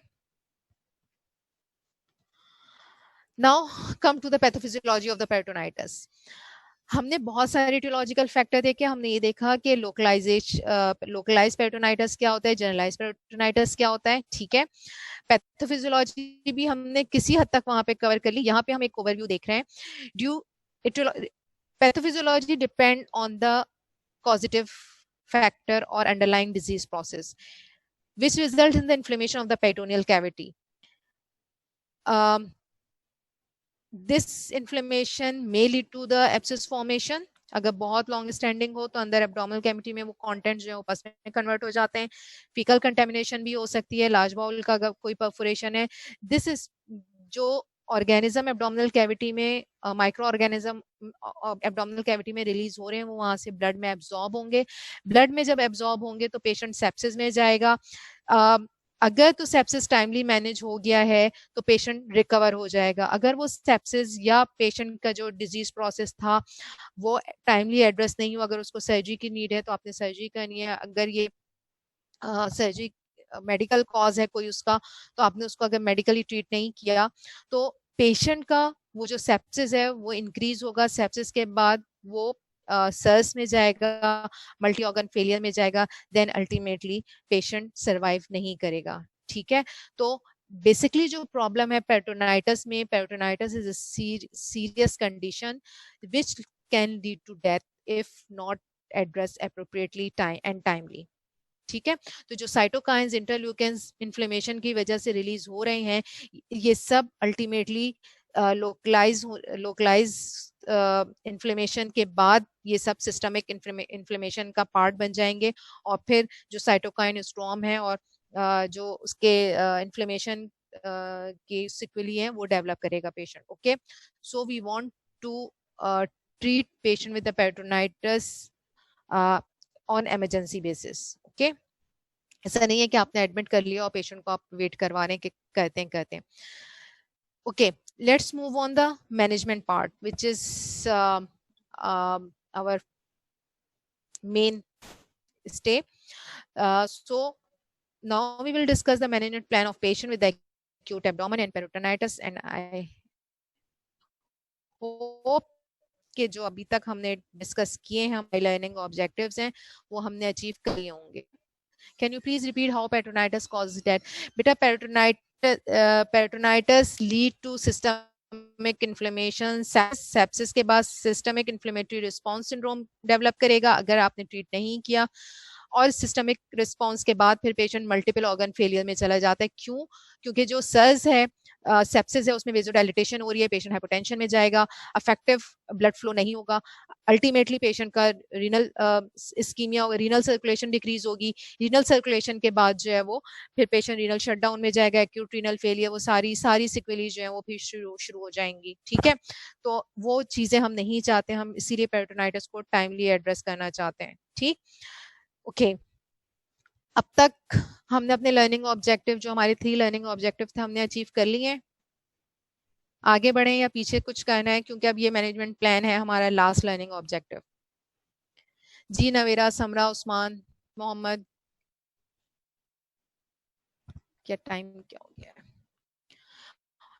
now come to the pathophysiology of the peritonitis. हमने बहुत सारे एटियोलॉजिकल फैक्टर देखे, हमने ये देखा कि लोकलाइज पेरिटोनाइटिस क्या होता है, जनरलाइज पेरिटोनाइटिस क्या होता है, ठीक है. पैथोफिजियोलॉजी भी हमने किसी हद तक वहां पे कवर कर ली. यहाँ पे हम एक ओवरव्यू देख रहे हैं. Due pathophysiology depend on the causative factor or underlying disease process, which results in the inflammation of the peritoneal cavity. This inflammation may lead to the abscess formation. अगर बहुत लॉन्ग स्टैंडिंग हो तो अंदर abdominal cavity में वो content जो है वो पस में कन्वर्ट हो जाते हैं. फीकल कंटेमिनेशन भी हो सकती है. लार्ज बाउल का अगर कोई परफोरेशन है, दिस इज जो ऑर्गेनिज्म एब्डोमिनल कैविटी में माइक्रो ऑर्गेनिज्म एब्डोमिनल कैविटी में रिलीज हो रहे हैं, वो वहां से ब्लड में एब्जॉर्ब होंगे. ब्लड में जब एब्जॉर्ब होंगे तो पेशेंट सेप्सिस में जाएगा. अगर तो सेप्सिस टाइमली मैनेज हो गया है तो पेशेंट रिकवर हो जाएगा. अगर वो सेप्सिस या पेशेंट का जो डिजीज प्रोसेस था वो टाइमली एड्रेस नहीं हुआ, अगर उसको सर्जरी की नीड है तो आपने सर्जरी करनी है. अगर ये सर्जरी मेडिकल कॉज है कोई उसका, तो आपने उसको अगर मेडिकली ट्रीट नहीं किया तो पेशेंट का वो जो सेप्सिस है वो इंक्रीज होगा. सेप्सिस के बाद वो सर्स में जाएगा, मल्टी ऑर्गन फेलियर में जाएगा, देन अल्टीमेटली पेशेंट सरवाइव नहीं करेगा. ठीक है, तो बेसिकली जो प्रॉब्लम है पेरिटोनाइटिस में, peritonitis is a serious condition which can lead to death if not address appropriately and timely. ठीक है, तो जो साइटोकाइंस इंटरल्यूकेंस इन्फ्लेमेशन की वजह से रिलीज हो रहे हैं, ये सब अल्टीमेटली लोकलाइज इन्फ्लेमेशन के बाद ये सब सिस्टमिक इन्फ्लेमेशन का पार्ट बन जाएंगे, और फिर जो साइटोकाइन स्टॉर्म है और जो उसके इन्फ्लेमेशन की सिक्वली हैं वो डेवलप करेगा patient. Okay, so we want to treat patient with the peritonitis on emergency basis. Okay, ऐसा नहीं है कि आपने एडमिट कर लिया और पेशेंट को आप वेट करवा रहे हैं कि करते हैं. Okay, let's move on the management part which is our main stay. So now we will discuss the management plan of patient with acute abdomen and peritonitis, and I hope कि जो अभी तक हमने डिस्कस किए हैं, हमारे learning objectives हैं, वो हमने अचीव कर लिए होंगे. Can you please repeat how peritonitis causes death? Beta, peritonitis lead to systemic inflammation. Sepsis के बाद systemic inflammatory response syndrome develop करेगा अगर आपने ट्रीट नहीं किया, और सिस्टमिक रिस्पॉन्स के बाद फिर पेशेंट मल्टीपल ऑर्गन फेलियर में चला जाता है. क्यों? क्योंकि जो सर्स है, सेप्सिस है, उसमें वेजोडाइलेटेशन हो रही है, पेशेंट हाइपोटेंशन में जाएगा, अफेक्टिव ब्लड फ्लो नहीं होगा, अल्टीमेटली पेशेंट का रीनल इस्कीमिया होगा, रीनल सर्कुलेशन डिक्रीज होगी. रीनल सर्कुलेशन के बाद जो है वो फिर पेशेंट रीनल शटडाउन में जाएगा, एक्यूट रीनल फेलियर, वो सारी सिक्वेली जो है वो फिर शुरू हो जाएंगी. ठीक है, तो वो चीजें हम नहीं चाहते, हम इसीलिए पेरिटोनाइटिस को टाइमली एड्रेस करना चाहते हैं. ठीक, ओके, अब तक हमने अपने लर्निंग ऑब्जेक्टिव, जो हमारे 3 लर्निंग ऑब्जेक्टिव थे, हमने अचीव कर लिए. आगे बढ़े या पीछे कुछ करना है, क्योंकि अब ये मैनेजमेंट प्लान है हमारा लास्ट लर्निंग ऑब्जेक्टिव. जी, नवेरा, समरा, उस्मान, मोहम्मद, क्या टाइम क्या हो गया है?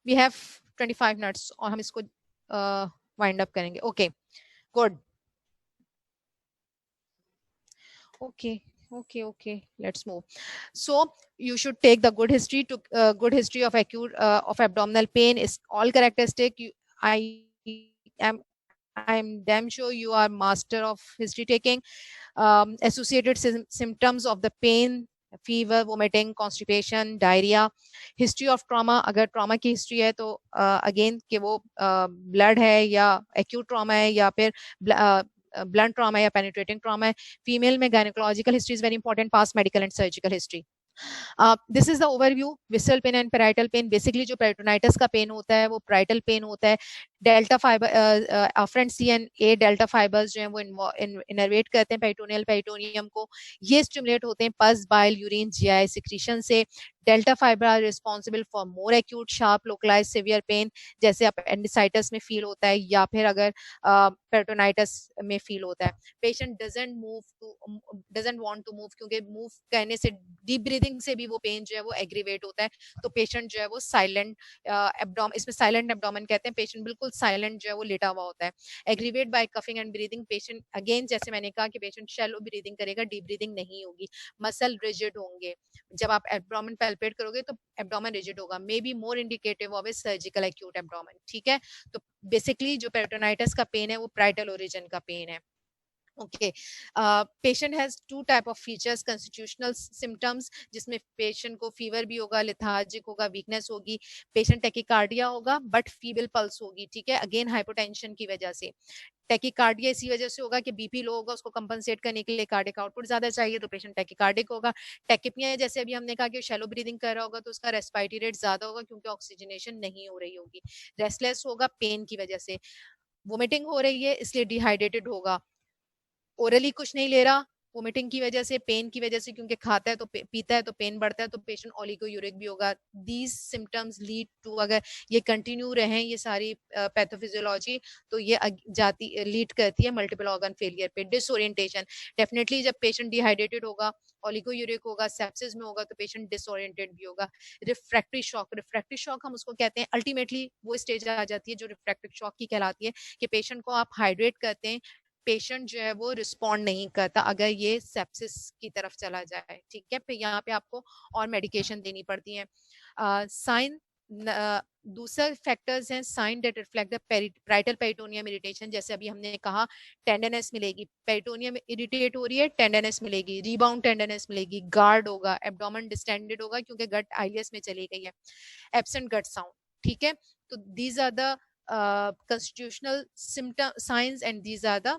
वी हैव 25 मिनट्स और हम इसको वाइंड अप करेंगे. Okay, good. Okay, let's move. So you should take the good history of acute of abdominal pain is all characteristic. I'm damn sure you are master of history taking. Associated symptoms of the pain: fever, vomiting, constipation, diarrhea. History of trauma, अगर trauma की history है तो again कि वो blood है या acute trauma है या फिर blunt trauma या penetrating trauma है. Female में gynecological history is very important, past medical and surgical history. This is the overview. Visceral pain and parietal pain, basically जो पेरिटोनाइटिस का पेन होता है वो पेराइटल पेन होता है. Delta fibre, afferent C and A delta fibres जो हैं वो इनर्वेट करते हैं पेरिटोनियम को. ये स्टिमुलेट होते हैं pus, bile, urine, GI secretion से. Delta fibre are responsible for more acute sharp localise severe pain, जैसे एपेंडिसाइटिस में फील होता है या फिर अगर पेरिटोनाइटिस में फील होता है. Patient doesn't want to move, क्योंकि मूव करने से, डीप ब्रीदिंग से भी वो पेन जो है वो एग्रीवेट होता है. तो पेशेंट जो है वो साइलेंट एब्डोमेन, इसमें साइलेंट एब्डोमेन कहते हैं, पेशेंट बिल्कुल साइलेंट जो है वो लेटा हुआ होता है. Aggravate by coughing and breathing, patient again जैसे मैंने कहा कि पेशेंट शैलो ब्रीदिंग करेगा, डीप ब्रीदिंग नहीं होगी. मसल रिजिड होंगे, जब आप एब्डोमेन पैल्पेट करोगे तो एब्डोमेन रिजिड होगा. May be more indicative of A surgical acute abdomen. ठीक है, तो बेसिकली जो पेरिटोनाइटिस का पेन है वो पैराइटल ओरिजिन का पेन है। Okay, patient has two type of features, constitutional symptoms जिसमें पेशेंट को फीवर भी होगा, लेथार्जिक होगा, वीकनेस होगी, पेशेंट टेकिकार्डिया होगा बट फीबल पल्स होगी, ठीक है, अगेन हाइपोटेंशन की वजह से। टेकिकार्डिया इसी वजह से होगा कि बीपी लो होगा, उसको कंपनसेट करने के लिए कार्डियक आउटपुट ज्यादा चाहिए, तो पेशेंट टेकिकार्डिक होगा। टेकिपनिया जैसे अभी हमने कहा कि शैलो ब्रीदिंग कर रहा होगा तो उसका रेस्पिरेटरी रेट ज्यादा होगा क्योंकि ऑक्सीजनेशन नहीं हो रही होगी। रेस्टलेस होगा पेन की वजह से। वोमिटिंग हो रही है इसलिए डिहाइड्रेटेड होगा। ओरली कुछ नहीं ले रहा, वोमिटिंग की वजह से, पेन की वजह से, क्योंकि खाता है तो पीता है तो पेन बढ़ता है, तो पेशेंट ओलिगोयूरिक भी होगा। दीज सिम्टम्स लीड टू, अगर ये कंटिन्यू रहे ये सारी पैथोफिजियोलॉजी, तो ये जाती लीड करती है मल्टीपल ऑर्गन फेलियर पे, डिसओरिएंटेशन। डेफिनेटली जब पेशेंट डिहाइड्रेटेड होगा, ओलिगोयूरिक होगा, सेप्सिस में होगा, तो पेशेंट डिसओरिएंटेड भी होगा। रिफ्रैक्टरी शॉक, रिफ्रैक्टरी शॉक हम उसको कहते हैं, अल्टीमेटली वो स्टेज आ जाती है जो रिफ्रैक्टरी शॉक की कहलाती है, कि पेशेंट को आप हाइड्रेट करते हैं, पेशेंट जो है वो रिस्पॉन्ड नहीं करता अगर ये सेप्सिस की तरफ चला जाए, ठीक है, फिर यहाँ पे आपको और मेडिकेशन देनी पड़ती है। साइन दूसरा फैक्टर्स हैं sign that reflect the parietal peritoneum irritation, जैसे अभी हमने कहा टेंडरनेस मिलेगी, पेरिटोनियम इरिटेट हो रही है, टेंडरनेस मिलेगी, रिबाउंड टेंडरनेस मिलेगी, गार्ड होगा, एब्डोमेन डिस्टेंडेड होगा क्योंकि गट आईएस में चली गई है, एब्सेंट गट साउंड, ठीक है। तो these are the constitutional symptom signs and these are the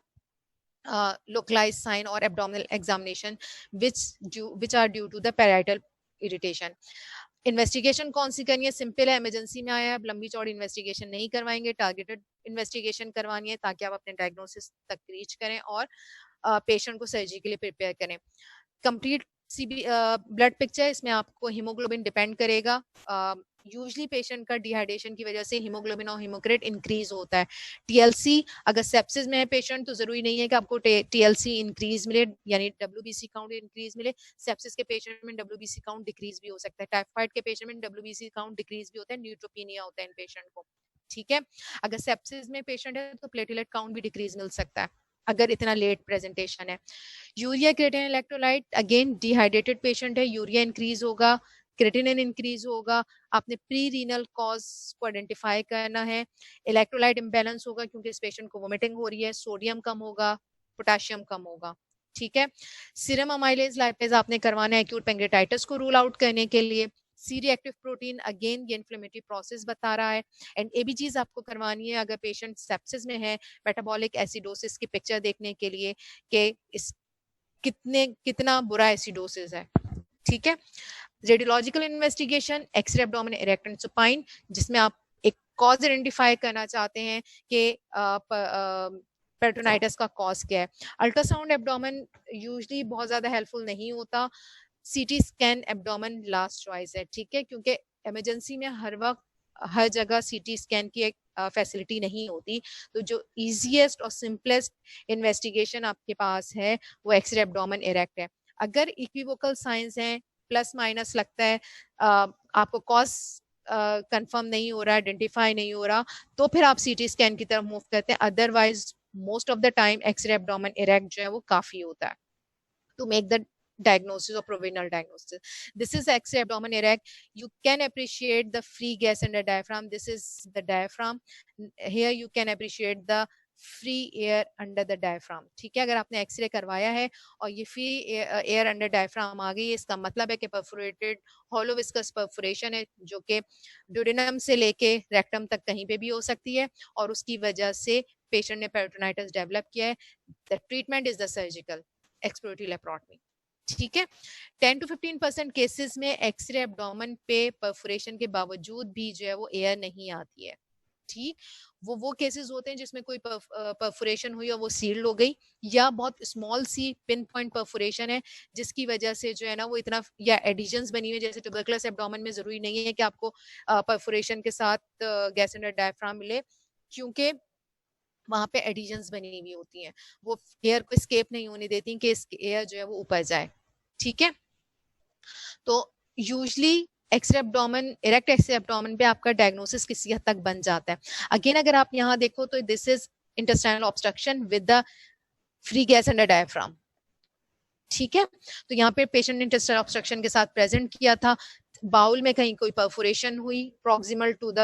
localized sign or abdominal examination which are due to the parietal irritation. Investigation कौन सी करनी है, सिंपल है, इमरजेंसी में आया है, अब लंबी चौड़ी इन्वेस्टिगेशन नहीं करवाएंगे, टारगेटेड इन्वेस्टिगेशन करवानी है ताकि आप अपने डायग्नोसिस तक रीच करें और पेशेंट को सर्जरी के लिए प्रिपेयर करें। कंप्लीट ब्लड पिक्चर, इसमें आपको हीमोग्लोबिन डिपेंड करेगा। यूजली पेशेंट का डिहाइड्रेशन की वजह से हीमोग्लोबिन और हीमोक्रेट इंक्रीज होता है। टीएलसी, अगर सेप्सिस में है पेशेंट तो जरूरी नहीं है कि आपको टीएलसी इंक्रीज मिले, यानी डब्ल्यूबीसी काउंट इंक्रीज मिले। सेप्सिस के पेशेंट में डब्ल्यूबीसी काउंट डिक्रीज भी हो सकता है, टाइफाइड के पेशेंट में डब्ल्यूबीसी काउंट डिक्रीज भी होता है, न्यूट्रोपीनिया होता है इन पेशेंट को, ठीक है। अगर सेप्सिस में पेशेंट है तो प्लेटलेट काउंट भी डिक्रीज मिल सकता है अगर इतना लेट प्रेजेंटेशन है। Urea creatinine electrolyte, again dehydrated patient है, यूरिया इंक्रीज होगा, क्रिएटिनिन इंक्रीज होगा, आपने प्री रीनल कॉज को आइडेंटिफाई करना है। इलेक्ट्रोलाइट इम्बैलेंस होगा क्योंकि इस पेशेंट को वोमिटिंग हो रही है, सोडियम कम होगा, पोटेशियम कम होगा, ठीक है। सीरम अमाइलेज लाइपेज आपने करवाना है एक्यूट पेंक्रेटाइटिस को रूल आउट करने के लिए। सी रिएक्टिव प्रोटीन, अगेन ये इन्फ्लेमेटरी प्रोसेस बता रहा है। एंड एबीजीज आपको करवानी है अगर पेशेंट सेप्सिस में है, मेटाबॉलिक एसिडोसिस की पिक्चर देखने के लिए कि इस कितना बुरा एसिडोसिस है, ठीक है। Radiological investigation, x-ray abdomen erect and supine, जिसमें आप एक कॉज आइडेंटिफाई करना चाहते हैं कि पेरिटोनाइटिस का कॉज क्या है। अल्ट्रासाउंड एब्डोमेन यूजुअली बहुत ज्यादा हेल्पफुल नहीं होता, CT scan abdomen last choice है, ठीक है, क्योंकि इमरजेंसी में हर वक्त हर जगह सीटी स्कैन की एक फैसिलिटी नहीं होती, तो जो इजीएस्ट और सिंपलेस्ट इन्वेस्टिगेशन आपके पास है वो एक्सरे एब्डोमेन इरेक्ट है। अगर इक्विवोकल साइंस हैं, प्लस माइनस लगता है, आपको कॉज कंफर्म नहीं हो रहा, आइडेंटिफाई नहीं हो रहा, तो फिर आप सीटी स्कैन की तरफ मूव करते हैं, otherwise most of the time x-ray abdomen erect जो है वो काफी होता है to make the diagnosis or provisional diagnosis. This is X-ray abdomen erect. You can appreciate the free gas in the diaphragm. This is the diaphragm. Here you can appreciate the free air under the diaphragm, ठीक है। अगर आपने x ray करवाया है और ये free air under diaphragm आ गई, इसका मतलब है कि परफोरेटेड हॉलो विस्कस परफोरेशन है जो कि ड्यूडेनम से लेके रेक्टम तक कहीं पे भी हो सकती है और उसकी वजह से पेशेंट ने पेरिटोनाइटिस डेवलप किया है। The treatment is the surgical exploratory laparotomy, ठीक है। 10 to 15% केसेस में एक्सरे एब्डोमेन पे परफोरेशन के बावजूद भी जो है वो एयर नहीं आती है, ठीक। वो केसेस होते हैं जिसमें कोई परफोरेशन हुई और वो सील्ड हो गई, या बहुत small C pin point perforation है जिसकी वजह से जो है ना वो इतना, या एडिशंस बनी हुई, जैसे ट्यूबरकुलस एब्डोमेन में जरूरी नहीं है कि आपको परफोरेशन के साथ गैस अंडर डायफ्राम मिले, क्योंकि वहां पे एडिशंस बनी हुई होती हैं, वो एयर को स्केप नहीं होने देती कि एयर जो है वो ऊपर जाए, ठीक है। तो usually x-ray abdomen, erect x-ray abdomen पे आपका डायग्नोसिस किसी हद तक बन जाता है। अगेन अगर आप यहाँ देखो तो this is intestinal obstruction with the free gas under diaphragm, ठीक है। तो यहाँ पे पेशेंट ने इंटेस्टाइनल ऑब्स्ट्रक्शन के साथ प्रेजेंट किया था, बाउल में कहीं कोई परफोरेशन हुई proximal to the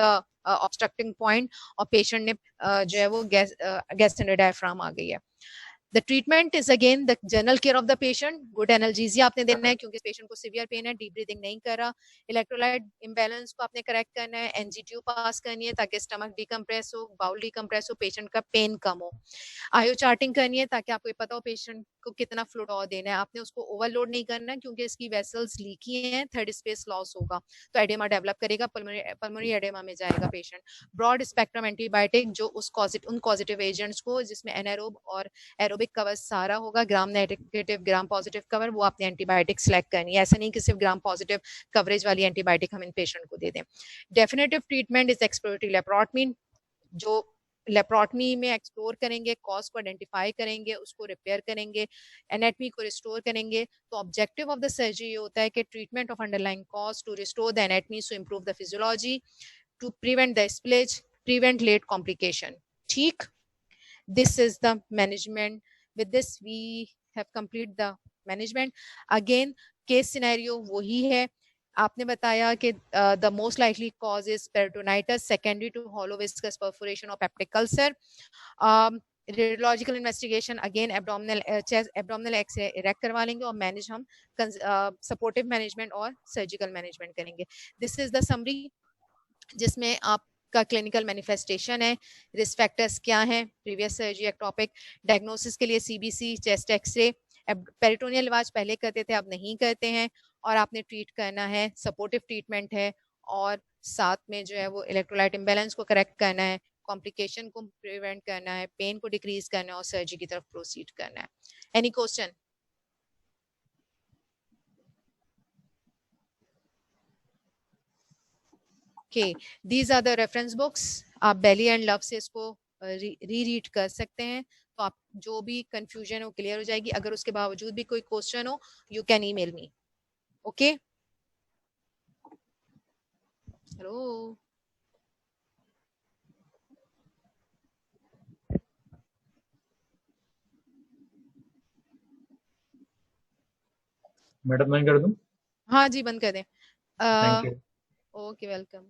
obstructing point, और पेशेंट ने जो है वो गैस अंडर डायफ्राम आ गई है। The treatment is again the general care of the patient, good analgesia आपने देना है क्योंकि पेशेंट को सीवियर पेन है, डीप ब्रीदिंग नहीं कर रहा, इलेक्ट्रोलाइट इम्बैलेंस को आपने करेक्ट करना है, एनजीटीयू पास करनी है ताकि स्टमक डिकम्प्रेस हो, बाउल डिकम्प्रेस हो, पेशेंट का पेन कम हो, आयो चार्टिंग करनी है ताकि आपको पता हो पेशेंट को कितना फ्लूइड और देना है, आपने उसको ओवरलोड नहीं करना है क्योंकि इसकी वेसल्स लीकी हैं, थर्ड स्पेस लॉस होगा तो एडेमा डेवलप करेगा, पल्मोनरी एडेमा में जाएगा पेशेंट। ब्रॉड स्पेक्ट्रम एंटीबायोटिक जो उन कॉजिटिव एजेंट्स को जिसमें एनारोब और एरोबिक कवर सारा होगा, gram negative gram positive cover, वो आपने एंटीबायोटिक सेलेक्ट करनी है, ऐसा नहीं कि सिर्फ ग्राम पॉजिटिव कवरेज वाली एंटीबायोटिक हम इन पेशेंट को दे दें। Definitive treatment is exploratory laparotomy, जो लेप्रोटमी में एक्सप्लोर करेंगे, कॉज को आइडेंटिफाई करेंगे, उसको रिपेयर करेंगे, एनाटमी को रिस्टोर करेंगे। तो ऑब्जेक्टिव ऑफ द सर्जरी ये होता है कि treatment of underlying cause to restore the anatomy, to improve the physiology, to prevent the spillage, prevent late complication. ठीक, this is the management. With this we have complete the management. Again case scenario वही है, आपने बताया कि the most likely cause is peritonitis secondary to hollow viscous perforation or peptic ulcer. Radiological investigation again abdominal chest abdominal x-ray erect करवा लेंगे और manage हम supportive management और सर्जिकल मैनेजमेंट करेंगे। दिस इज द समरी जिसमें आपका clinical manifestation है, risk factors क्या हैं, प्रीवियस सर्जरी एक्टोपिक, डायग्नोसिस के लिए सीबीसी, चेस्ट एक्सरे, पेरिटोनियल इलाज पहले करते थे अब नहीं करते हैं, और आपने ट्रीट करना है, सपोर्टिव ट्रीटमेंट है, और साथ में जो है वो इलेक्ट्रोलाइट इम्बैलेंस को करेक्ट करना है, कॉम्प्लिकेशन को प्रिवेंट करना है, पेन को डिक्रीज करना है और सर्जरी की तरफ प्रोसीड करना है। Any question? Okay, these are the reference books. आप बेली एंड लव से इसको री रीड कर सकते हैं, तो आप जो भी कंफ्यूजन हो क्लियर हो जाएगी। अगर उसके बावजूद भी कोई क्वेश्चन हो, you can email me. Okay, hello madam मैं कर दूं? हाँ जी, बंद कर दें। Thank you. Okay, welcome.